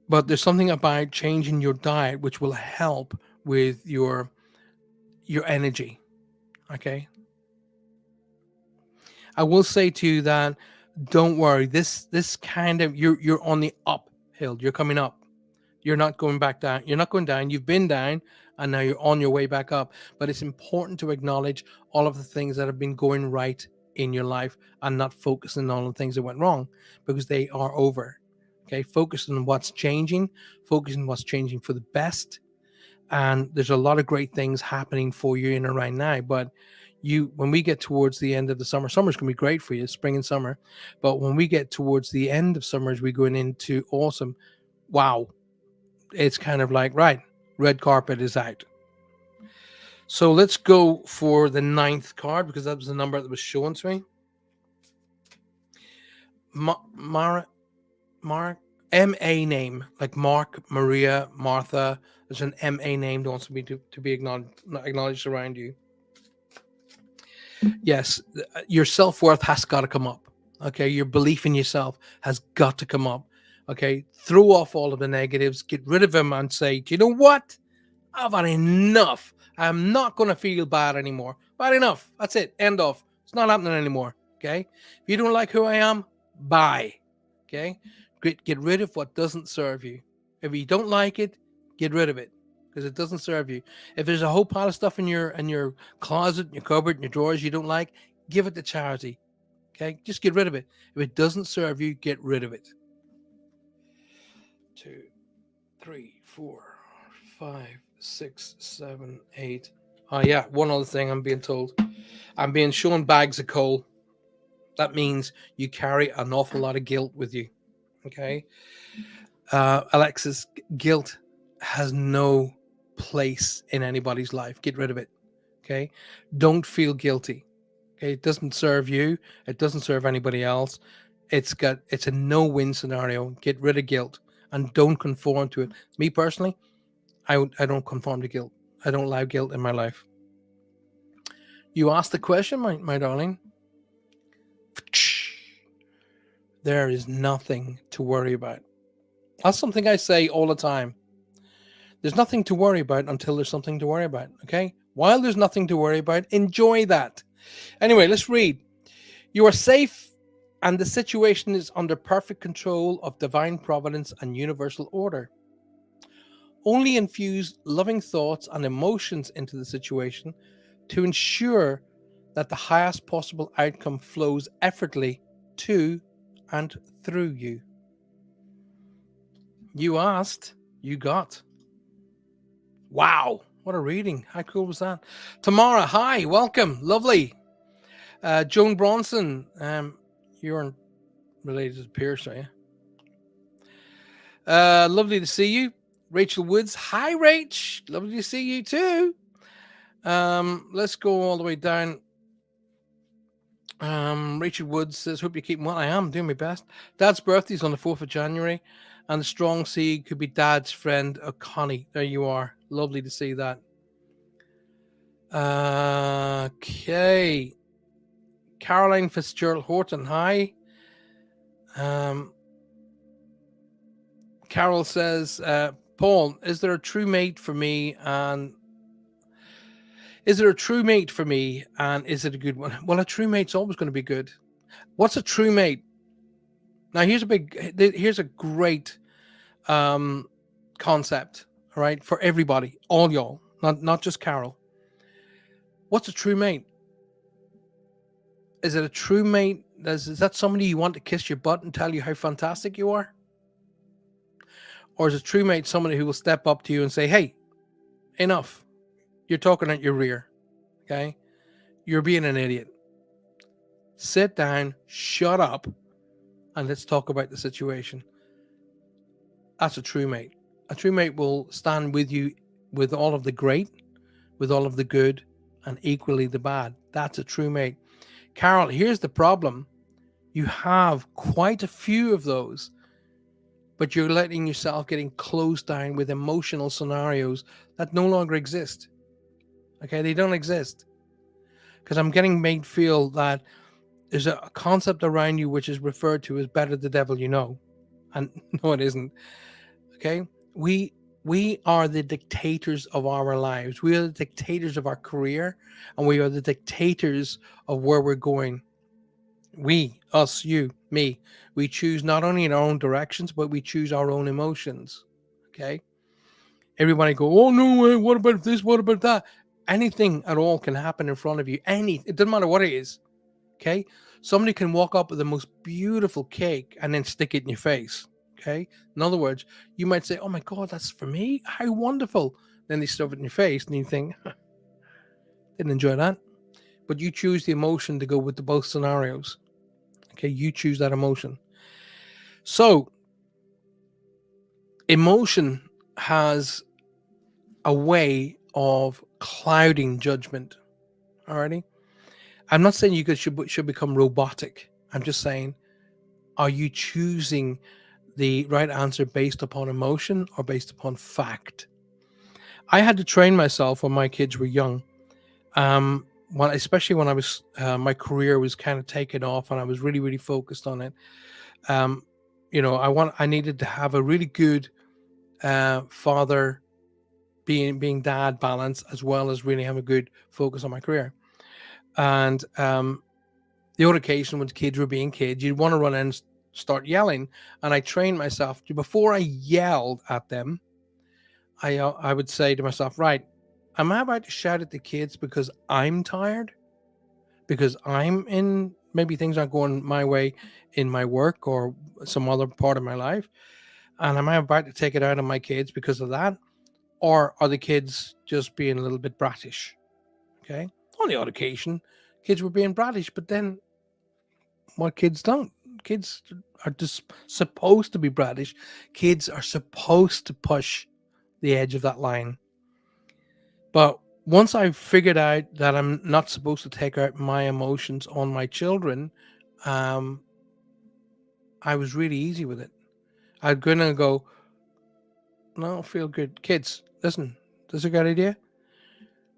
But there's something about changing your diet which will help with your energy. Okay. I will say to you that don't worry. This kind of you're on the uphill. You're coming up. You're not going back down. You're not going down. You've been down and now you're on your way back up. But it's important to acknowledge all of the things that have been going right in your life and not focusing on the things that went wrong, because they are over. Okay, focus on what's changing, focus on what's changing for the best. And there's a lot of great things happening for you in and right now. But when we get towards the end of the summer's gonna be great for you, spring and summer. But when we get towards the end of summer, as we're going into autumn, wow, it's kind of like, right, red carpet is out. So let's go for the ninth card, because that was the number that was shown to me. Mara, M.A. name, like Mark, Maria, Martha. There's an M.A. name that wants to be acknowledged around you. Yes, your self-worth has got to come up. Okay, your belief in yourself has got to come up. Okay, throw off all of the negatives, get rid of them, and say, do you know what? I've had enough. I'm not going to feel bad anymore. Bad enough. That's it. End of. It's not happening anymore. Okay, if you don't like who I am, bye. Okay, get rid of what doesn't serve you. If you don't like it, get rid of it, because it doesn't serve you. If there's a whole pile of stuff in your closet, in your cupboard, in your drawers you don't like, give it to charity. Okay, just get rid of it. If it doesn't serve you, get rid of it. 2, 3, 4, 5, 6, 7, 8. Oh yeah, one other thing I'm being told. I'm being shown bags of coal. That means you carry an awful lot of guilt with you. Okay. Alexis, guilt has no place in anybody's life. Get rid of it. Okay. Don't feel guilty. Okay. It doesn't serve you. It doesn't serve anybody else. It's a no-win scenario. Get rid of guilt and don't conform to it. Me personally, I don't conform to guilt. I don't allow guilt in my life. You asked the question, my darling. There is nothing to worry about. That's something I say all the time. There's nothing to worry about until there's something to worry about. Okay? While there's nothing to worry about, enjoy that. Anyway, let's read. You are safe, and the situation is under perfect control of divine providence and universal order. Only infuse loving thoughts and emotions into the situation to ensure that the highest possible outcome flows effortlessly to and through you. You asked, you got. Wow, what a reading. How cool was that? Tamara, hi, welcome. Lovely. Joan Bronson, you're related to Pierce, are you? Lovely to see you. Rachel Woods, hi, Rach. Lovely to see you too. Let's go all the way down. Rachel Woods says, hope you're keeping well. I am doing my best. Dad's birthday is on the 4th of January, and the strong seed could be Dad's friend, Connie. There you are. Lovely to see that. Okay. Caroline Fitzgerald Horton, hi. Carol says, Paul, is there a true mate for me? And is it a a good one? Well, a true mate's always going to be good. What's a true mate? Now, here's a great concept, all right, for everybody, all y'all, not just Carol. What's a true mate? Is it a true mate? Is that somebody you want to kiss your butt and tell you how fantastic you are? Or is a true mate somebody who will step up to you and say, hey, enough. You're talking at your rear. Okay? You're being an idiot. Sit down, shut up, and let's talk about the situation. That's a true mate. A true mate will stand with you with all of the great, with all of the good, and equally the bad. That's a true mate. Carol, here's the problem. You have quite a few of those, but you're letting yourself getting closed down with emotional scenarios that no longer exist. Okay, they don't exist. Because I'm getting made feel that there's a concept around you which is referred to as better the devil you know. And no, it isn't. Okay, we are the dictators of our lives. We are the dictators of our career, and we are the dictators of where we're going. We, us, you, me, we choose not only in our own directions, but we choose our own emotions. Okay, everybody go, oh no, what about this? What about that? Anything at all can happen in front of you. It doesn't matter what it is. Okay, somebody can walk up with the most beautiful cake and then stick it in your face. Okay, in other words, you might say, oh my God, that's for me, how wonderful. Then they stuff it in your face and you think, didn't enjoy that. But you choose the emotion to go with the both scenarios. Okay, you choose that emotion. So emotion has a way of clouding judgment. Alrighty, I'm not saying you should become robotic. I'm just saying, are you choosing the right answer based upon emotion or based upon fact? I had to train myself when my kids were young, especially when I was my career was kind of taking off and I was really, really focused on it. I needed to have a really good father being dad balance, as well as really have a good focus on my career. And the odd occasion when kids were being kids, you'd want to run in and start yelling. And I trained myself before I yelled at them, I would say to myself, right, am I about to shout at the kids because I'm tired? Because maybe things aren't going my way in my work or some other part of my life? And am I about to take it out on my kids because of that? Or are the kids just being a little bit brattish? Okay. On the odd occasion, kids were being brattish, but then what kids don't? Kids are just supposed to be bratish. Kids are supposed to push the edge of that line. But once I figured out that I'm not supposed to take out my emotions on my children, um, I was really easy with it. I'm gonna go, no, feel good. Kids, listen, this is a good idea.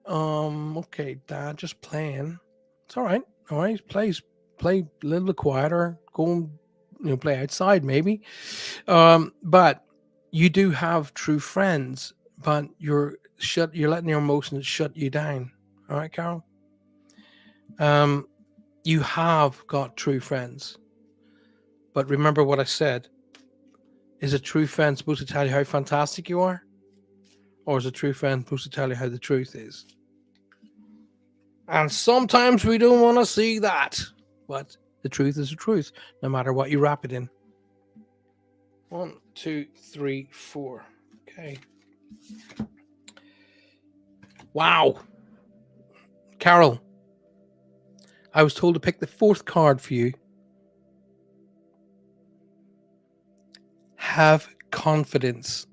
Okay, Dad, just playing. It's all right. All right, play a little quieter. Go and play outside maybe. But you do have true friends, but you're letting your emotions shut you down. All right, Carol. Um, you have got true friends, but remember what I said. Is a true friend supposed to tell you how fantastic you are, or is a true friend supposed to tell you how the truth is? And sometimes we don't want to see that, but the truth is the truth, no matter what you wrap it in. 1, 2, 3, 4. Okay. Wow. Carol, I was told to pick the 4th card for you. Have confidence.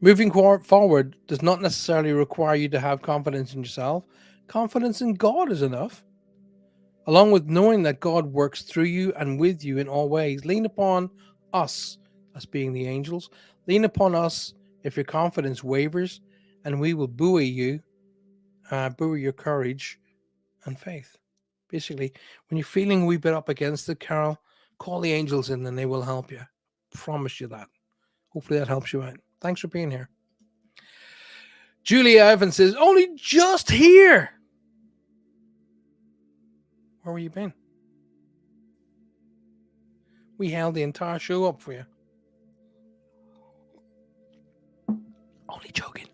Moving forward does not necessarily require you to have confidence in yourself. Confidence in God is enough. Along with knowing that God works through you and with you in all ways, lean upon us, as being the angels. Lean upon us if your confidence wavers, and we will buoy you, buoy your courage and faith. Basically, when you're feeling a wee bit up against it, Carol, call the angels in and they will help you. Promise you that. Hopefully that helps you out. Thanks for being here. Julia Evans says, only just here. Where were you been? We held the entire show up for you. Only joking.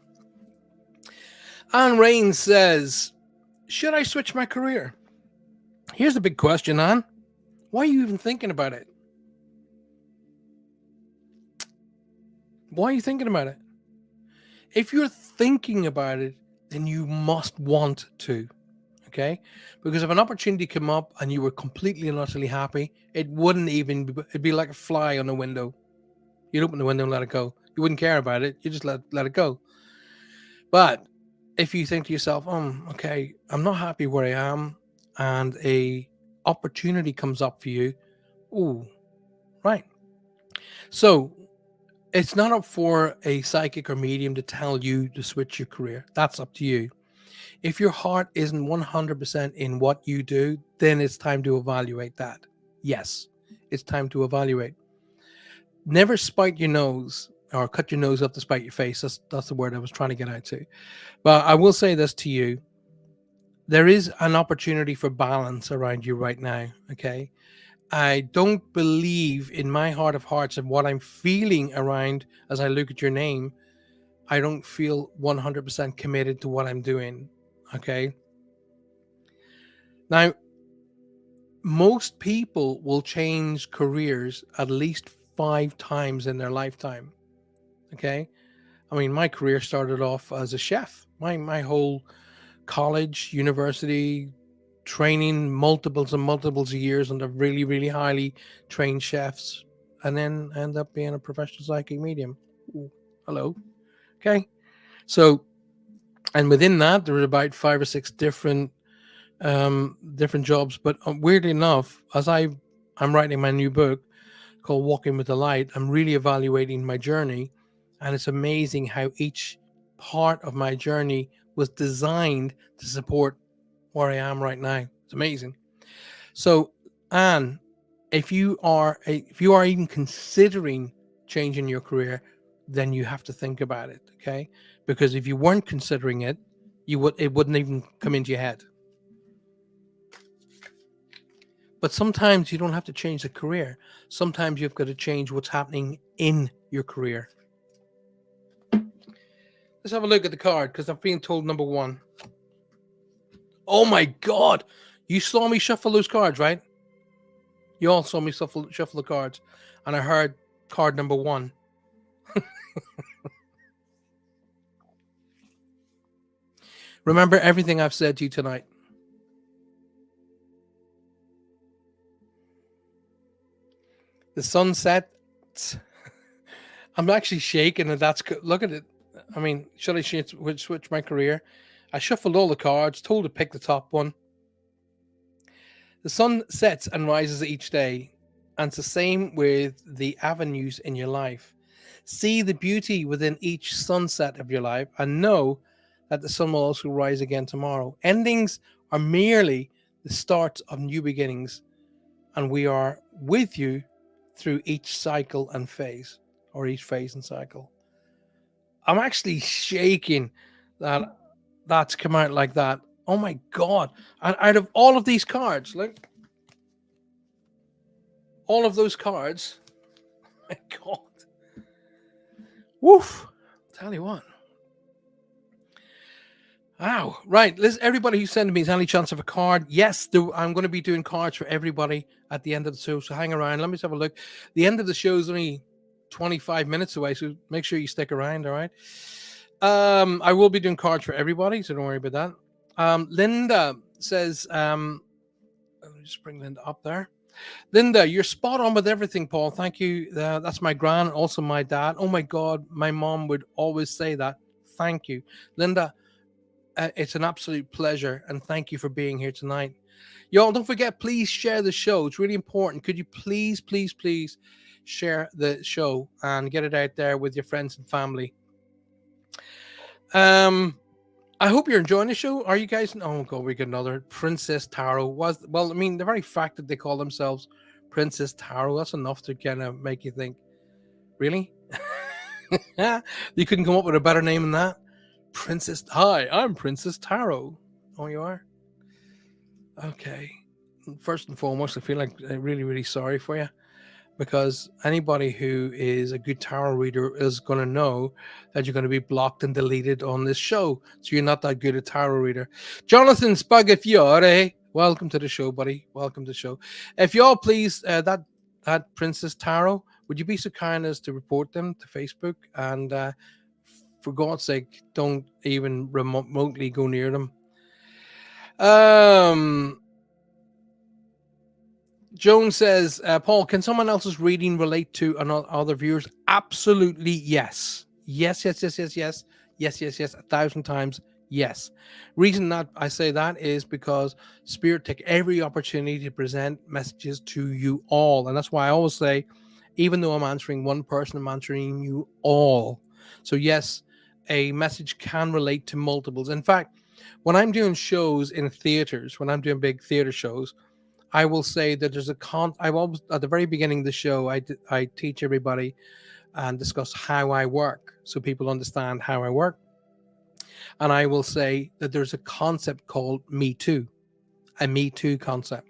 Anne Rain says, should I switch my career? Here's the big question, Anne. Why are you even thinking about it? Why are you thinking about it? If you're thinking about it, then you must want to. Okay? Because if an opportunity came up and you were completely and utterly happy, it wouldn't even be, it'd be like a fly on a window. You'd open the window and let it go. You wouldn't care about it. You just let it go. But if you think to yourself, okay, I'm not happy where I am, and a opportunity comes up for you, ooh, right. So it's not up for a psychic or medium to tell you to switch your career. That's up to you. If your heart isn't 100% in what you do, then it's time to evaluate that. Yes, it's time to evaluate. Never spite your nose or cut your nose up to spite your face. That's the word I was trying to get out to. But I will say this to you. There is an opportunity for balance around you right now, okay? I don't believe in my heart of hearts of what I'm feeling around as I look at your name. I don't feel 100% committed to what I'm doing, okay? Now, most people will change careers at least 5 times in their lifetime, okay? I mean, my career started off as a chef. My whole college, university, training multiples and multiples of years under really, really highly trained chefs, and then end up being a professional psychic medium. Ooh, hello. Okay. So, and within that, there were about 5 or 6 different jobs. But weirdly enough, as I'm writing my new book called Walking with the Light, I'm really evaluating my journey, and it's amazing how each part of my journey was designed to support where I am right now. It's amazing. So, Anne, if you are even considering changing your career, then you have to think about it, okay? Because if you weren't considering it, it wouldn't even come into your head. But sometimes you don't have to change the career. Sometimes you've got to change what's happening in your career. Let's have a look at the card because I'm being told number 1. Oh my God. You saw me shuffle those cards, right? You all saw me shuffle the cards. And I heard card number 1. Remember everything I've said to you tonight. The sun sets. I'm actually shaking, and look at it. I mean, should I switch my career? I shuffled all the cards, told to pick the top one. The sun sets and rises each day, and it's the same with the avenues in your life. See the beauty within each sunset of your life, and know that the sun will also rise again tomorrow. Endings are merely the start of new beginnings, and we are with you through each cycle and phase, or each phase and cycle. I'm actually shaking that that's come out like that. Oh my God. And out of all of these cards, look, all of those cards, my God. Woof. Tell you what. Wow. Right. Listen, everybody who sent me has any chance of a card. Yes, I'm going to be doing cards for everybody at the end of the show. So hang around. Let me just have a look. The end of the show is only 25 minutes away. So make sure you stick around. All right. I will be doing cards for everybody. So don't worry about that. Linda says, let me just bring Linda up there. Linda, you're spot on with everything, Paul. Thank you. That's my gran, also my dad. Oh my God, my mom would always say that. Thank you, Linda. It's an absolute pleasure, and thank you for being here tonight. Y'all, don't forget, please share the show. It's really important. Could you please share the show and get it out there with your friends and family? I hope you're enjoying the show. Are you guys? Oh God, we got another Princess Tarot. Well, I mean, the very fact that they call themselves Princess Tarot, that's enough to kind of make you think, really? You couldn't come up with a better name than that? Princess. Hi, I'm Princess Tarot. Oh, you are? Okay. First and foremost, I feel like I'm really sorry for you, because anybody who is a good tarot reader is going to know that you're going to be blocked and deleted on this show. So you're not that good a tarot reader. Jonathan Spagafiore, welcome to the show, buddy. Welcome to the show. If y'all please, that Princess Tarot, would you be so kind as to report them to Facebook? And for God's sake, don't even remotely go near them. Joan says, Paul, can someone else's reading relate to other viewers? Absolutely yes. Yes. 1,000 times yes. Reason that I say that is because Spirit take every opportunity to present messages to you all. And that's why I always say, even though I'm answering one person, I'm answering you all. So yes, a message can relate to multiples. In fact, when I'm doing shows in theaters, when I'm doing big theater shows, I will say that there's I always, at the very beginning of the show, I teach everybody and discuss how I work, so people understand how I work. And I will say that there's a concept called Me Too, a Me Too concept.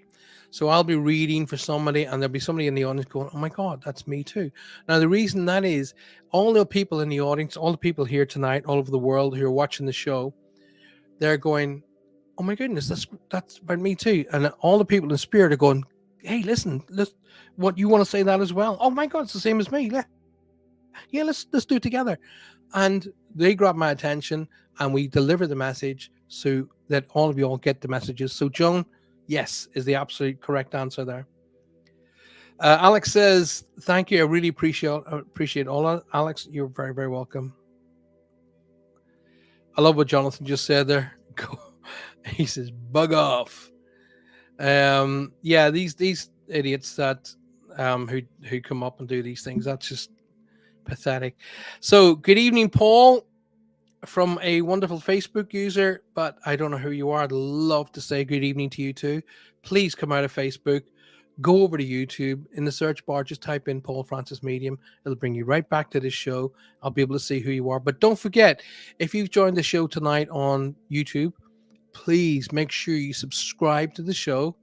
So I'll be reading for somebody, and there'll be somebody in the audience going, "Oh my God, that's me too." Now the reason that is, all the people in the audience, all the people here tonight, all over the world who are watching the show, they're going, "Oh my goodness, that's about me too." And all the people in Spirit are going, "Hey, listen, what you want to say that as well? Oh my God, it's the same as me. Let's do it together." And they grab my attention, and we deliver the message so that all of you all get the messages. So Joan, yes, is the absolute correct answer there. Alex says, "Thank you. I really appreciate all of it." Alex, you're very welcome. I love what Jonathan just said there. He says, "Bug off." Yeah, these idiots that who come up and do these things, that's just pathetic. So, good evening, Paul, from a wonderful Facebook user, but I don't know who you are. I'd love to say good evening to you too. Please come out of Facebook, go over to YouTube. In the search bar, just type in Paul Francis Medium. It'll bring you right back to this show. I'll be able to see who you are. But don't forget, if you've joined the show tonight on YouTube, please make sure you subscribe to the show.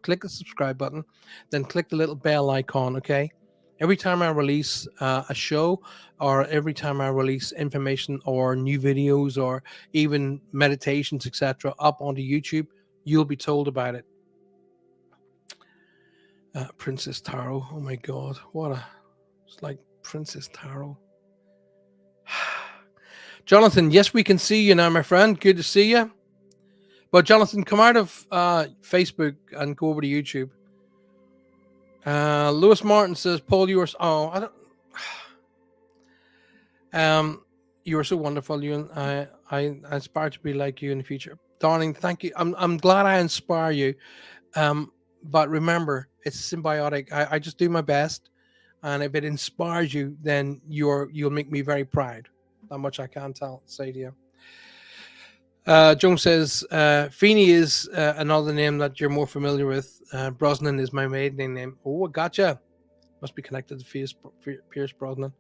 Click the subscribe button, then click the little bell icon, okay? Every time I release a show, or every time I release information or new videos or even meditations, etc., up onto YouTube, you'll be told about it. Princess Tarot. Oh my God. It's like Princess Tarot. Jonathan, yes, we can see you now, my friend. Good to see you. But Jonathan, come out of Facebook and go over to YouTube. Lewis Martin says, Paul, you are. Oh, I don't. You are so wonderful. I aspire to be like you in the future, darling. Thank you. I'm glad I inspire you. But remember, it's symbiotic. I just do my best, and if it inspires you, then you'll make me very proud. That much I can say to you. Joan says, Feeney is another name that you're more familiar with. Brosnan is my maiden name. Oh, gotcha. Must be connected to Pierce Brosnan.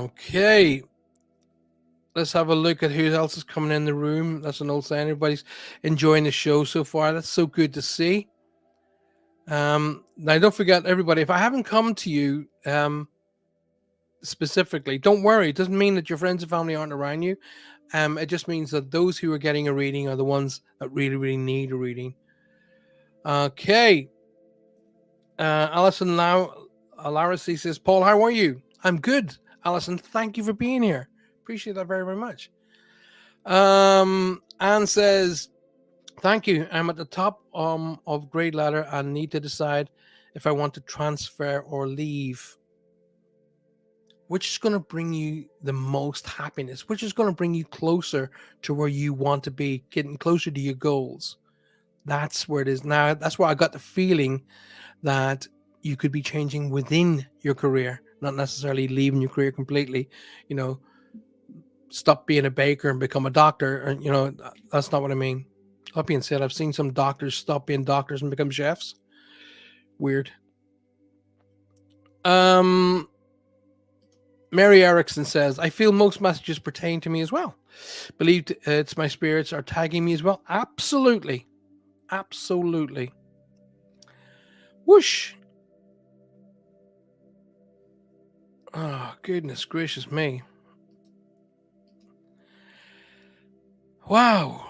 Okay. Let's have a look at who else is coming in the room. That's an old saying. Everybody's enjoying the show so far. That's so good to see. Now, don't forget, everybody, if I haven't come to you specifically, don't worry. It doesn't mean that your friends and family aren't around you. It just means that those who are getting a reading are the ones that really, really need a reading. Okay. Alison Larissy says, Paul, how are you? I'm good. Alison, thank you for being here. Appreciate that very, very much. Anne says, thank you. I'm at the top of grade ladder and need to decide if I want to transfer or leave. Which is going to bring you the most happiness? Which is going to bring you closer to where you want to be, getting closer to your goals? That's where it is now. That's where I got the feeling that you could be changing within your career, not necessarily leaving your career completely. Stop being a baker and become a doctor. Or, that's not what I mean. That being said, I've seen some doctors stop being doctors and become chefs. Weird. Mary Erickson says, I feel most messages pertain to me as well. Believed it's my spirits are tagging me as well. Absolutely. Absolutely. Whoosh. Oh, goodness gracious me. Wow.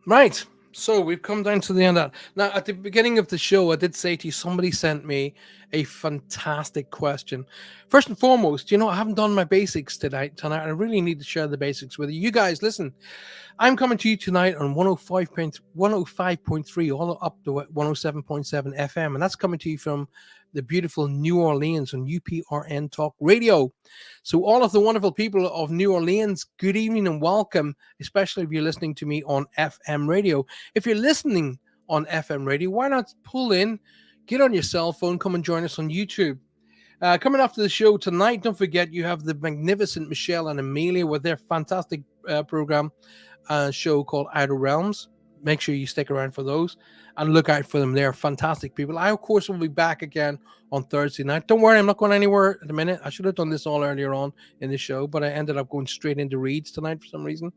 Right. So we've come down to the end of that. Now, at the beginning of the show, I did say to you, somebody sent me a fantastic question. First and foremost, I haven't done my basics tonight. I really need to share the basics with you. You guys, listen, I'm coming to you tonight on 105.3 all up to 107.7 FM. And that's coming to you from the beautiful New Orleans on UPRN Talk Radio. So all of the wonderful people of New Orleans, good evening and welcome, especially if you're listening to me on FM radio. If you're listening on FM radio, why not pull in, get on your cell phone, come and join us on YouTube. Coming after the show tonight, don't forget you have the magnificent Michelle and Amelia with their fantastic program show called Outer Realms. Make sure you stick around for those and look out for them. They're fantastic people. I, of course, will be back again on Thursday night. Don't worry, I'm not going anywhere at the minute. I should have done this all earlier on in the show, but I ended up going straight into reads tonight for some reason.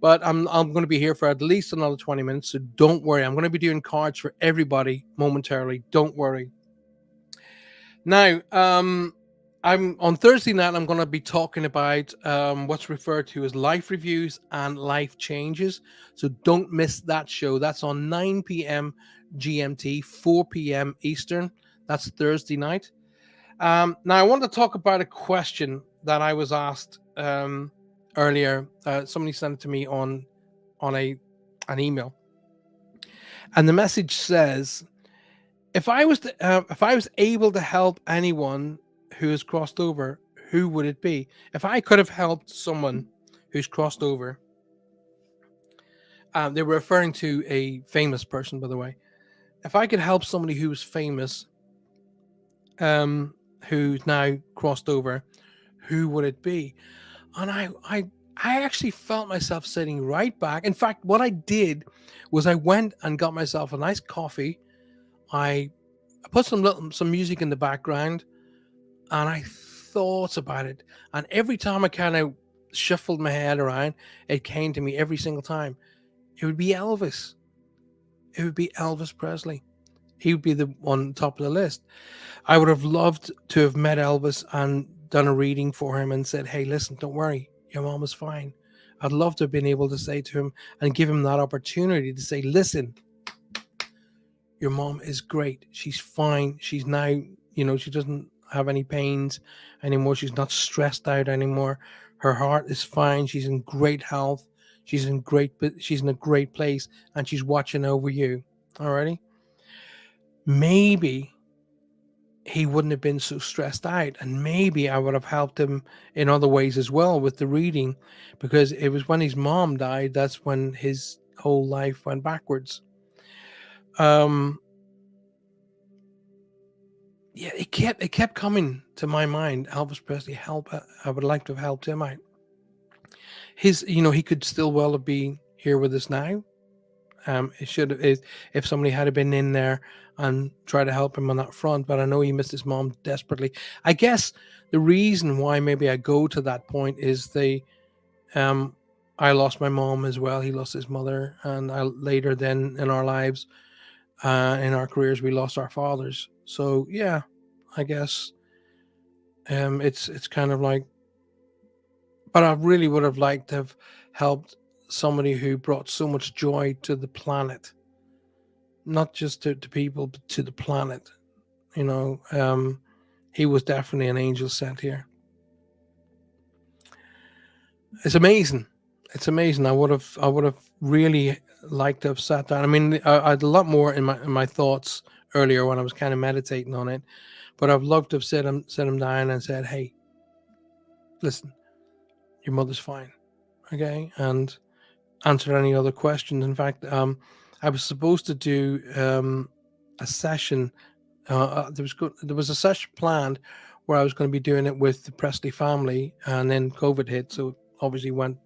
But I'm going to be here for at least another 20 minutes, so don't worry. I'm going to be doing cards for everybody momentarily. Don't worry. Now, I'm on Thursday night. I'm going to be talking about what's referred to as life reviews and life changes. So don't miss that show. That's on 9 p.m. GMT, 4 p.m. Eastern. That's Thursday night. Now, I want to talk about a question that I was asked earlier. Somebody sent it to me on an email, and the message says, if I was able to help anyone who has crossed over, who would it be? If I could have helped someone who's crossed over, they were referring to a famous person, by the way. If I could help somebody who's famous, who's now crossed over, who would it be? And I actually felt myself sitting right back. In fact, what I did was I went and got myself a nice coffee. I put some music in the background, and I thought about it. And every time I kind of shuffled my head around, it came to me every single time. It would be Elvis. It would be Elvis Presley. He would be the one on top of the list. I would have loved to have met Elvis and done a reading for him and said, hey, listen, don't worry. Your mom is fine. I'd love to have been able to say to him and give him that opportunity to say, listen, your mom is great. She's fine. She's now, she doesn't have any pains anymore. She's not stressed out anymore. Her heart is fine. She's in great health. She's in a great place, and she's watching over you. Alrighty. maybe he wouldn't have been so stressed out, and maybe I would have helped him in other ways as well with the reading, because it was when his mom died that's when his whole life went backwards. um yeah, it kept coming to my mind. Elvis Presley, help, I would like to have helped him out. His, he could still well have been here with us now. It should have, if somebody had been in there and tried to help him on that front. But I know he missed his mom desperately. I guess the reason why maybe I go to that point is um, I lost my mom as well. He lost his mother, and later then in our lives, in our careers, we lost our fathers. So yeah, I guess it's kind of like, but I really would have liked to have helped somebody who brought so much joy to the planet, not just to people, but to the planet. You know, he was definitely an angel sent here. It's amazing. It's amazing. I would have really liked to have sat down. I mean, I had a lot more in my thoughts earlier when I was kind of meditating on it, but I've loved to have set him down and said, "Hey, listen, your mother's fine, okay?" And answer any other questions. In fact, I was supposed to do a session. There was a session planned where I was going to be doing it with the Presley family, and then COVID hit, so it obviously went.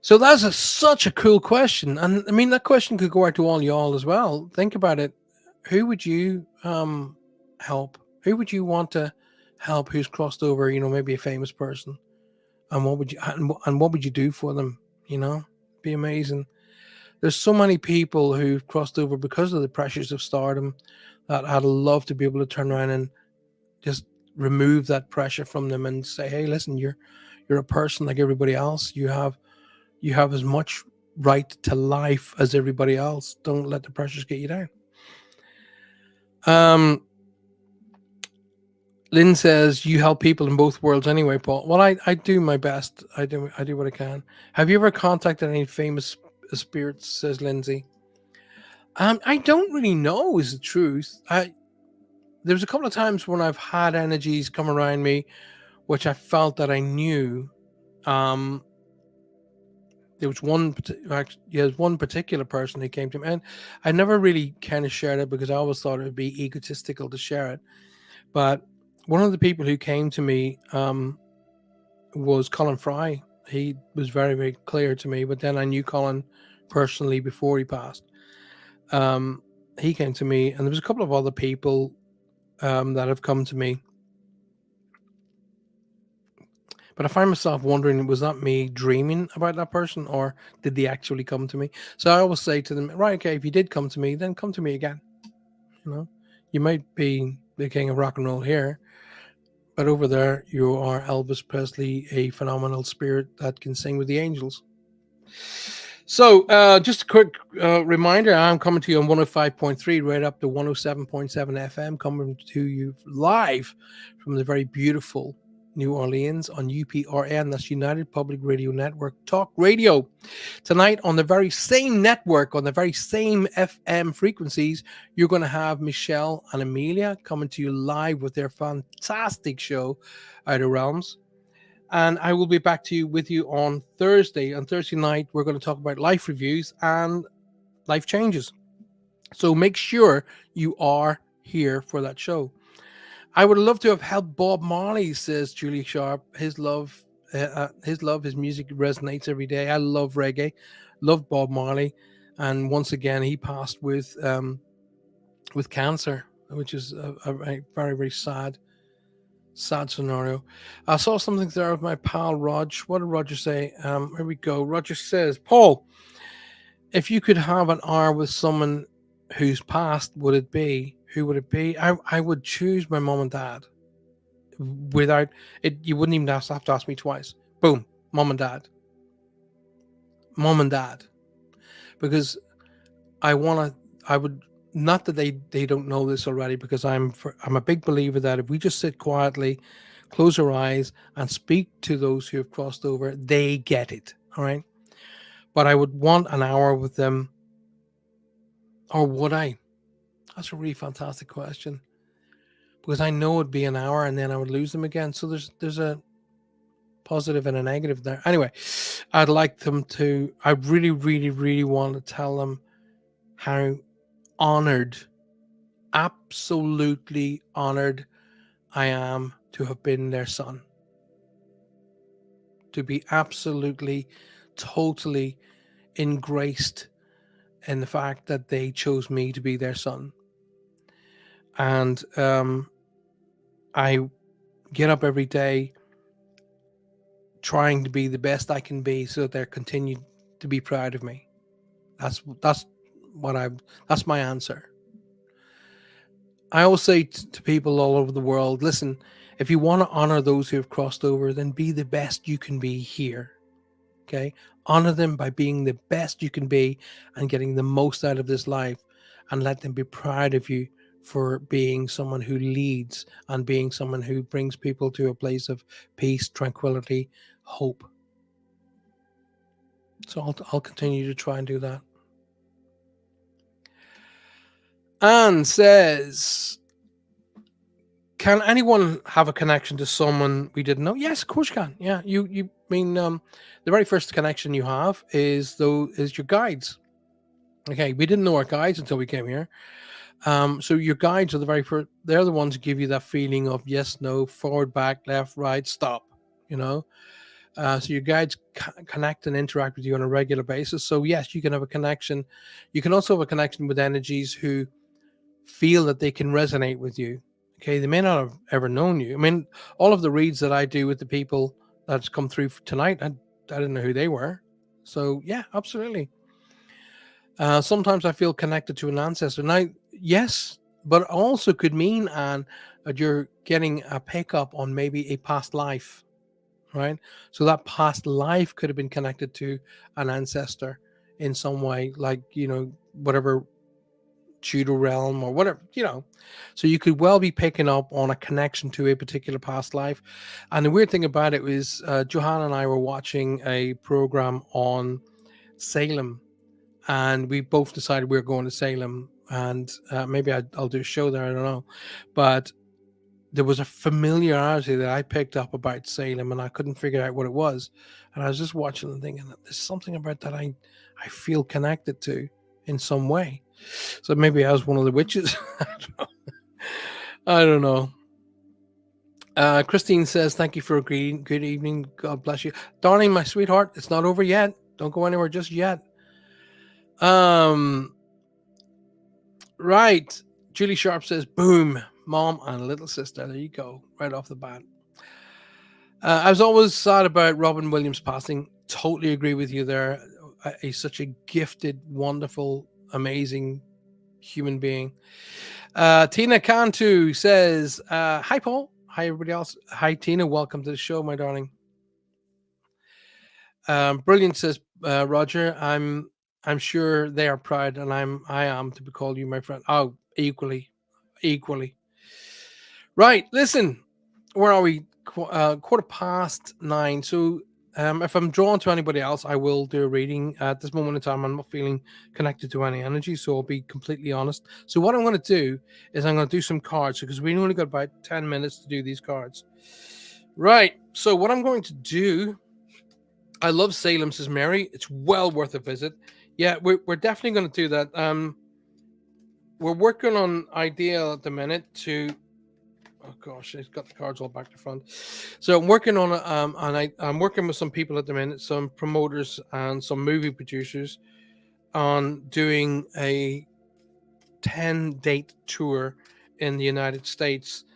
So that's such a cool question, and I mean that question could go out to all y'all as well. Think about it. Who would you help? Who would you want to help? Who's crossed over? Maybe a famous person, and what would you do for them? Be amazing. There's so many people who've crossed over because of the pressures of stardom that I'd love to be able to turn around and just remove that pressure from them and say, "Hey, listen, you're a person like everybody else. You have as much right to life as everybody else. Don't let the pressures get you down." Um, Lynn says you help people in both worlds anyway, Paul. Well, I do my best. I do what I can. Have you ever contacted any famous spirits? Says Lindsay. I don't really know. Is the truth. There's a couple of times when I've had energies come around me, which I felt that I knew. Um, there was one particular person who came to me, and I never really kind of shared it because I always thought it would be egotistical to share it. But one of the people who came to me was Colin Fry. He was very, very clear to me, but then I knew Colin personally before he passed. Um, he came to me, and there was a couple of other people that have come to me. But I find myself wondering, was that me dreaming about that person, or did they actually come to me? So I always say to them, right, okay, if you did come to me, then come to me again. You might be the king of rock and roll here, but over there, you are Elvis Presley, a phenomenal spirit that can sing with the angels. So, just a quick reminder, I'm coming to you on 105.3 right up to 107.7 FM, coming to you live from the very beautiful New Orleans on UPRN, that's United Public Radio Network Talk Radio. Tonight, on the very same network, on the very same FM frequencies, you're going to have Michelle and Amelia coming to you live with their fantastic show, Outer Realms. And I will be back to you with you on Thursday. On Thursday night, we're going to talk about life reviews and life changes. So make sure you are here for that show. I would love to have helped Bob Marley, says Julie Sharp. His love, his music resonates every day. I love reggae, love Bob Marley, and once again, he passed with cancer, which is a very, very sad scenario. I saw something there with my pal Rog. What did Roger say? Here we go. Roger says, Paul, if you could have an hour with someone who's passed, who would it be? I would choose my mom and dad. Without it, you wouldn't even have to ask me twice. Boom, mom and dad. Because I would, not that they don't know this already, because I'm a big believer that if we just sit quietly, close our eyes, and speak to those who have crossed over, they get it. All right. But I would want an hour with them, Or would I? That's a really fantastic question, because I know it'd be an hour and then I would lose them again. So there's a positive and a negative there. Anyway, I'd like them to. I really, really, really want to tell them how honored, absolutely honored I am to have been their son. To be absolutely, totally engraced in the fact that they chose me to be their son. And I get up every day trying to be the best I can be so that they're continued to be proud of me. That's what that's my answer. I always say to people all over the world, listen, if you want to honor those who have crossed over, then be the best you can be here. Okay? Honor them by being the best you can be and getting the most out of this life, and let them be proud of you for being someone who leads and being someone who brings people to a place of peace, tranquility, hope. So I'll continue to try and do that. Anne says, can anyone have a connection to someone we didn't know? Yes, of course you can. Yeah, you mean the very first connection you have is your guides. Okay, we didn't know our guides until we came here. So your guides are the very first. They're the ones who give you that feeling of yes, no, forward, back, left, right, stop. You know. So your guides connect and interact with you on a regular basis. So yes, you can have a connection. You can also have a connection with energies who feel that they can resonate with you. Okay, they may not have ever known you. I mean, all of the reads that I do with the people that's come through tonight, I didn't know who they were. So yeah, absolutely. Sometimes I feel connected to an ancestor. Now, yes, but also could mean, Anne, that you're getting a pickup on maybe a past life, right? So that past life could have been connected to an ancestor in some way, like, whatever Tudor realm or whatever, so you could well be picking up on a connection to a particular past life. And the weird thing about it was Johanna and I were watching a program on Salem, and we both decided we were going to Salem, and maybe I'll do a show there, I don't know, but there was a familiarity that I picked up about Salem, and I couldn't figure out what it was. And I was just watching and thinking, there's something about that I feel connected to in some way. So maybe I was one of the witches. I don't know. Christine says, thank you for a greeting. Good evening. God bless you. Darling, my sweetheart, it's not over yet. Don't go anywhere just yet. Right. Julie Sharp says, boom, mom and little sister. There you go. Right off the bat. I was always sad about Robin Williams passing. Totally agree with you there. He's such a gifted, wonderful, amazing human being. Tina Cantu says, hi, Paul. Hi, everybody else. Hi, Tina. Welcome to the show, my darling. Brilliant, says Roger. I'm sure they are proud, and I am to be called you my friend. Oh, equally. Right. Listen, where are we? 9:15. So if I'm drawn to anybody else, I will do a reading. At this moment in time, I'm not feeling connected to any energy, so I'll be completely honest. So what I'm going to do is I'm going to do some cards, because we only got about 10 minutes to do these cards. Right. So what I'm going to do, I love Salem, says Mary. It's well worth a visit. Yeah, we're definitely going to do that. We're working on idea at the minute to. Oh gosh, it's got the cards all back to front. So I'm working on and I'm working with some people at the minute, some promoters and some movie producers, on doing a 10-date tour in the United States.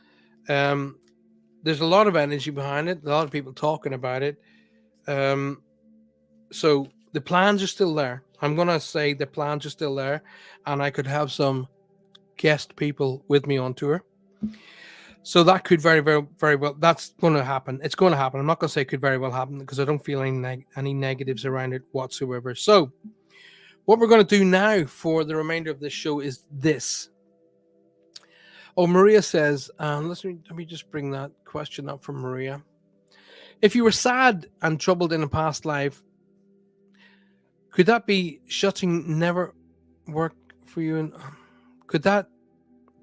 There's a lot of energy behind it, a lot of people talking about it. So the plans are still there. I'm gonna say the plans are still there, and I could have some guest people with me on tour. So that could very, very, very well. That's going to happen. It's going to happen. I'm not going to say it could very well happen, because I don't feel any negatives around it whatsoever. So, what we're going to do now for the remainder of this show is this. Oh, Maria says, let me just bring that question up from Maria. If you were sad and troubled in a past life, could that be shutting never work for you? And could that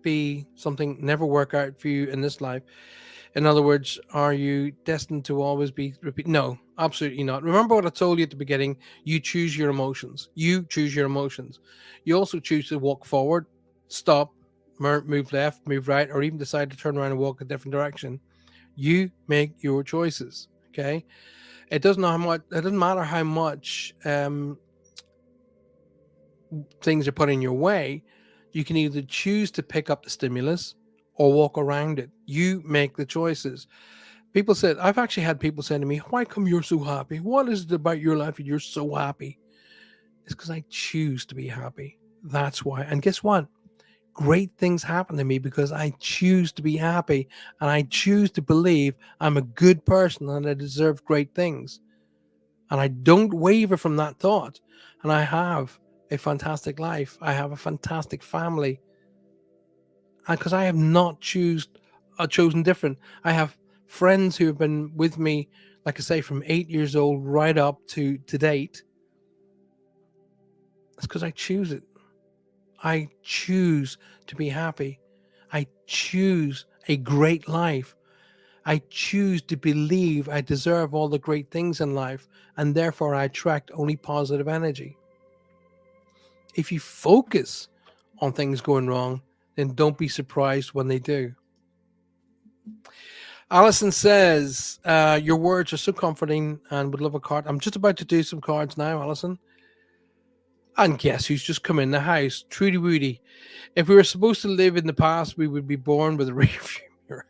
be something never work out for you in this life? In other words, are you destined to always be repeat? No, absolutely not. Remember what I told you at the beginning. You choose your emotions. You choose your emotions. You also choose to walk forward, stop, move left, move right, or even decide to turn around and walk a different direction. You make your choices. Okay. It doesn't know how much. It doesn't matter how much things are put in your way. You can either choose to pick up the stimulus or walk around it. You make the choices. People said, I've actually had people say to me, "Why come you're so happy? What is it about your life that you're so happy?" It's because I choose to be happy. That's why. And guess what? Great things happen to me because I choose to be happy and I choose to believe I'm a good person and I deserve great things. And I don't waver from that thought. And I have a fantastic life. I have a fantastic family. And because I have not chosen different. I have friends who have been with me, like I say, from 8 years old right up to date. It's because I choose it. I choose to be happy. I choose a great life. I choose to believe I deserve all the great things in life, and therefore I attract only positive energy. If you focus on things going wrong, then don't be surprised when they do. Alison says, your words are so comforting and would love a card. I'm just about to do some cards now, Alison. And guess who's just come in the house? Trudy Woody. If we were supposed to live in the past, we would be born with a rear view mirror.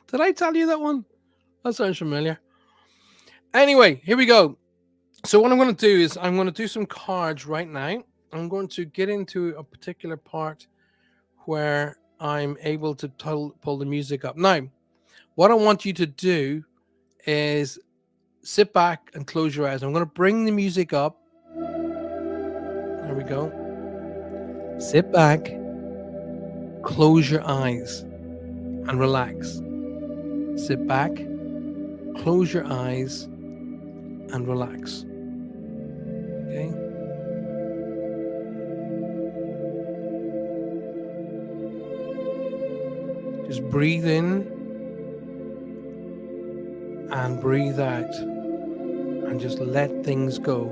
Did I tell you that one? That sounds familiar. Anyway, here we go. So what I'm going to do is I'm going to do some cards right now. I'm going to get into a particular part where I'm able to pull the music up. Now, what I want you to do is sit back and close your eyes. I'm going to bring the music up. There we go. Sit back, close your eyes, and relax. Sit back, close your eyes, and relax. Okay. Just breathe in and breathe out, and just let things go.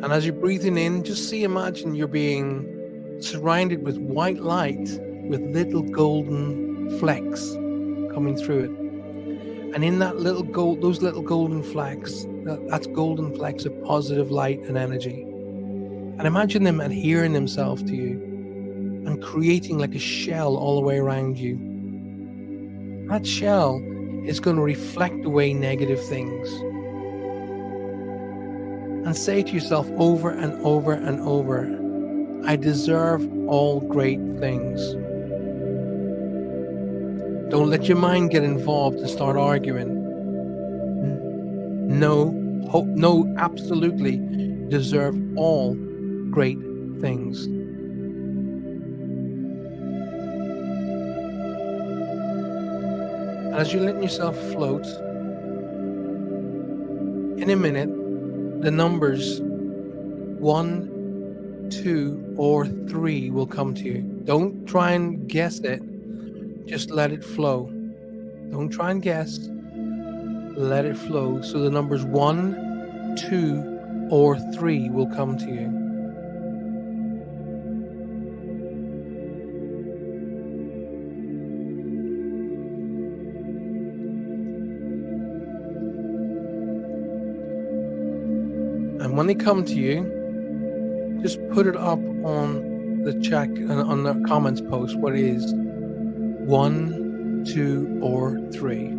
And as you're breathing in, just imagine you're being surrounded with white light with little golden flecks coming through it. And in that those little golden flecks, that's golden flecks of positive light and energy. And imagine them adhering themselves to you and creating like a shell all the way around you. That shell is going to reflect away negative things. And say to yourself over and over and over, I deserve all great things. Don't let your mind get involved and start arguing. No, absolutely deserve all great things. And as you're letting yourself float, in a minute, the numbers 1, 2, or 3 will come to you. Don't try and guess it. Just let it flow. Don't try and guess. Let it flow. So the numbers 1, 2, or 3 will come to you. And when they come to you, just put it up on the chat and on the comments post what it is 1, 2, or 3.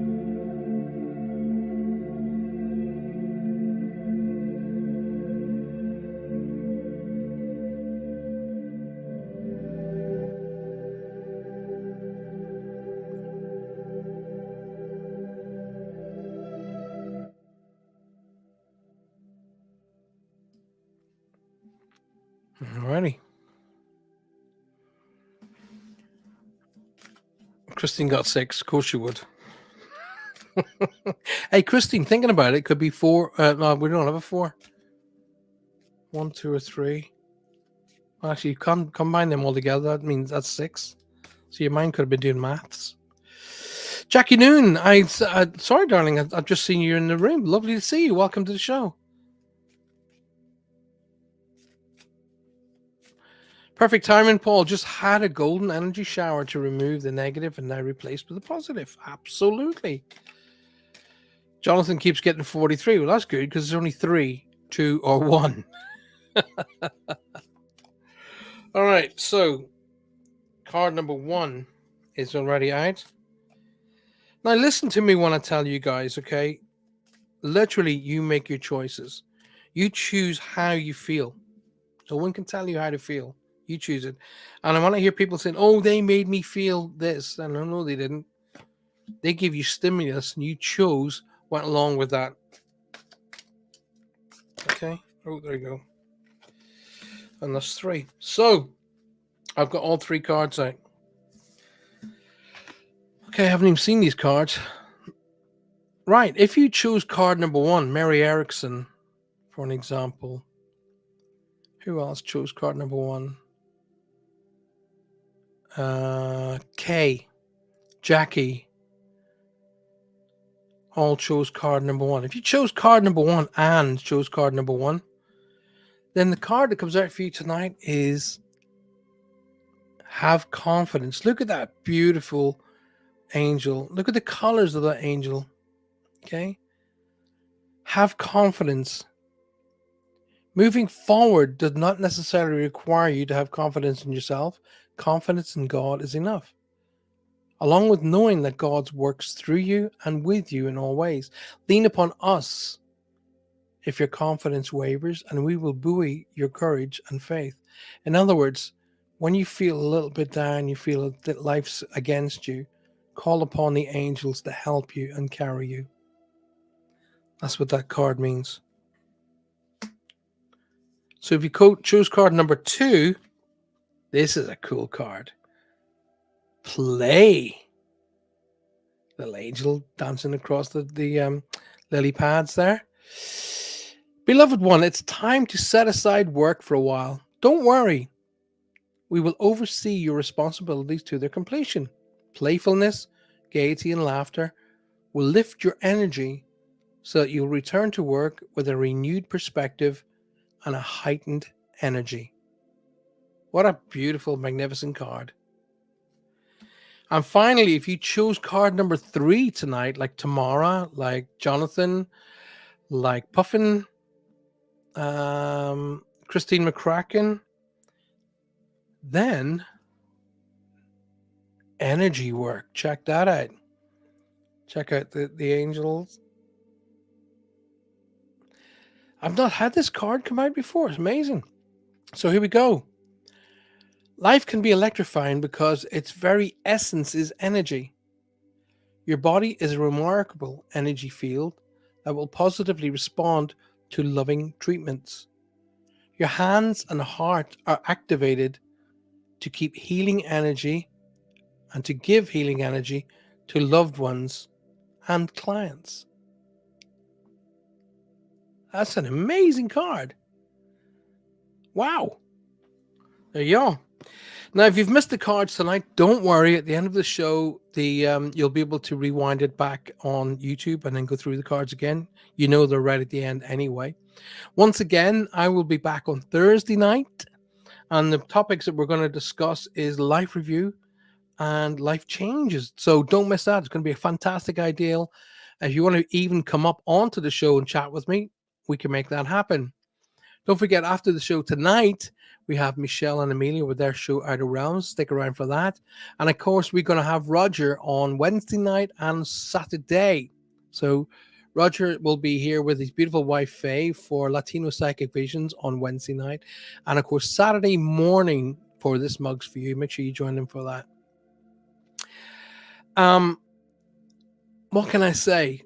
Alrighty. Christine got 6. Of course you would. Hey, Christine, thinking about it, could be 4. No, we don't have a 4. 1, 2, or 3. Well, actually, you can't combine them all together. That means that's 6. So your mind could have been doing maths. Jackie Noon, sorry, darling. I've just seen you in the room. Lovely to see you. Welcome to the show. Perfect timing, Paul. Just had a golden energy shower to remove the negative and now replaced with a positive. Absolutely. Jonathan keeps getting 43. Well, that's good because there's only 3, 2, or 1. All right. So card number 1 is already out. Now, listen to me when I tell you guys, okay? Literally, you make your choices. You choose how you feel. No one can tell you how to feel. You choose it. And I want to hear people saying, oh, they made me feel this. And no, they didn't. They gave you stimulus and you chose, went along with that. Okay. Oh, there you go. And that's 3. So, I've got all 3 cards out. Okay, I haven't even seen these cards. Right. If you choose card number 1, Mary Erickson, for an example. Who else chose card number 1? Kay, Jackie, all chose card number 1. If you chose card number 1 and chose card number 1, then the card that comes out for you tonight is have confidence. Look at that beautiful angel. Look at the colors of that angel. Okay. Have confidence. Moving forward does not necessarily require you to have confidence in yourself. Confidence in God is enough. Along with knowing that God works through you and with you in all ways. Lean upon us if your confidence wavers, and we will buoy your courage and faith. In other words, when you feel a little bit down, you feel that life's against you, call upon the angels to help you and carry you. That's what that card means. So if you choose card number 2, this is a cool card. Play. Little angel dancing across the lily pads there. Beloved one, it's time to set aside work for a while. Don't worry. We will oversee your responsibilities to their completion. Playfulness, gaiety, and laughter will lift your energy so that you'll return to work with a renewed perspective and a heightened energy. What a beautiful, magnificent card. And finally, if you chose card number 3 tonight, like Tamara, like Jonathan, like Puffin, Christine McCracken, then energy work. Check that out. Check out the angels. I've not had this card come out before. It's amazing. So here we go. Life can be electrifying because its very essence is energy. Your body is a remarkable energy field that will positively respond to loving treatments. Your hands and heart are activated to keep healing energy and to give healing energy to loved ones and clients. That's an amazing card. Wow. There you go. Now, if you've missed the cards tonight, don't worry. At the end of the show, you'll be able to rewind it back on YouTube and then go through the cards again. You know they're right at the end anyway. Once again, I will be back on Thursday night, and the topics that we're going to discuss is life review and life changes. So don't miss that. It's going to be a fantastic idea. If you want to even come up onto the show and chat with me, we can make that happen. Don't forget, after the show tonight, we have Michelle and Amelia with their show Outer Realms. Stick around for that. And of course, we're going to have Roger on Wednesday night and Saturday. So Roger will be here with his beautiful wife, Faye, for Latino Psychic Visions on Wednesday night. And of course, Saturday morning for This Mug's for You. Make sure you join them for that. What can I say?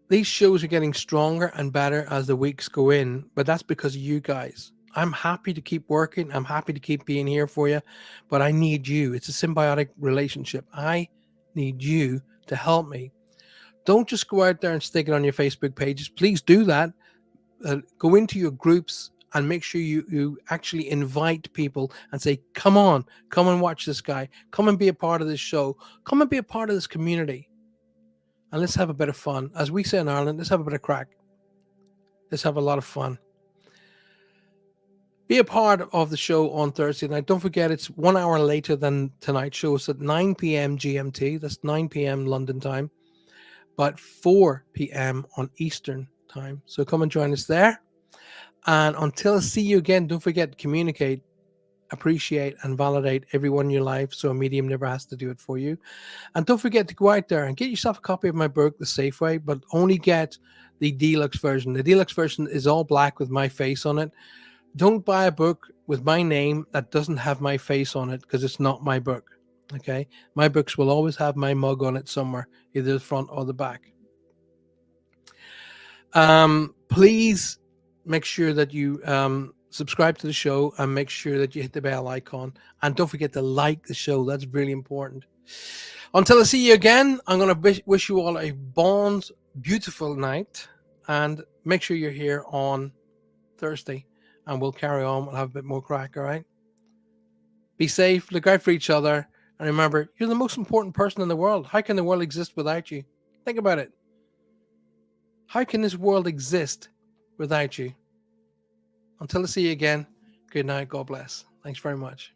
These shows are getting stronger and better as the weeks go in, but that's because of you guys. I'm happy to keep working. I'm happy to keep being here for you, but I need you. It's a symbiotic relationship. I need you to help me. Don't just go out there and stick it on your Facebook pages. Please do that. Go into your groups and make sure you actually invite people and say, come and watch this guy. Come and be a part of this show. Come and be a part of this community. And let's have a bit of fun. As we say in Ireland, let's have a bit of crack. Let's have a lot of fun. Be a part of the show on Thursday night. Don't forget, it's 1 hour later than tonight's show. It's at 9 p.m. GMT. That's 9 p.m. London time, but 4 p.m. on Eastern time. So come and join us there. And until I see you again, don't forget to communicate, appreciate, and validate everyone in your life so a medium never has to do it for you. And don't forget to go out there and get yourself a copy of my book, The Safe Way, but only get the deluxe version. The deluxe version is all black with my face on it. Don't buy a book with my name that doesn't have my face on it, because it's not my book. Okay? My books will always have my mug on it somewhere, either the front or the back. Please make sure that you subscribe to the show and make sure that you hit the bell icon. And don't forget to like the show. That's really important. Until I see you again, I'm going to wish you all a beautiful night. And make sure you're here on Thursday. And we'll carry on. We'll have a bit more crack, all right? Be safe. Look out for each other. And remember, you're the most important person in the world. How can the world exist without you? Think about it. How can this world exist without you? Until I see you again, good night. God bless. Thanks very much.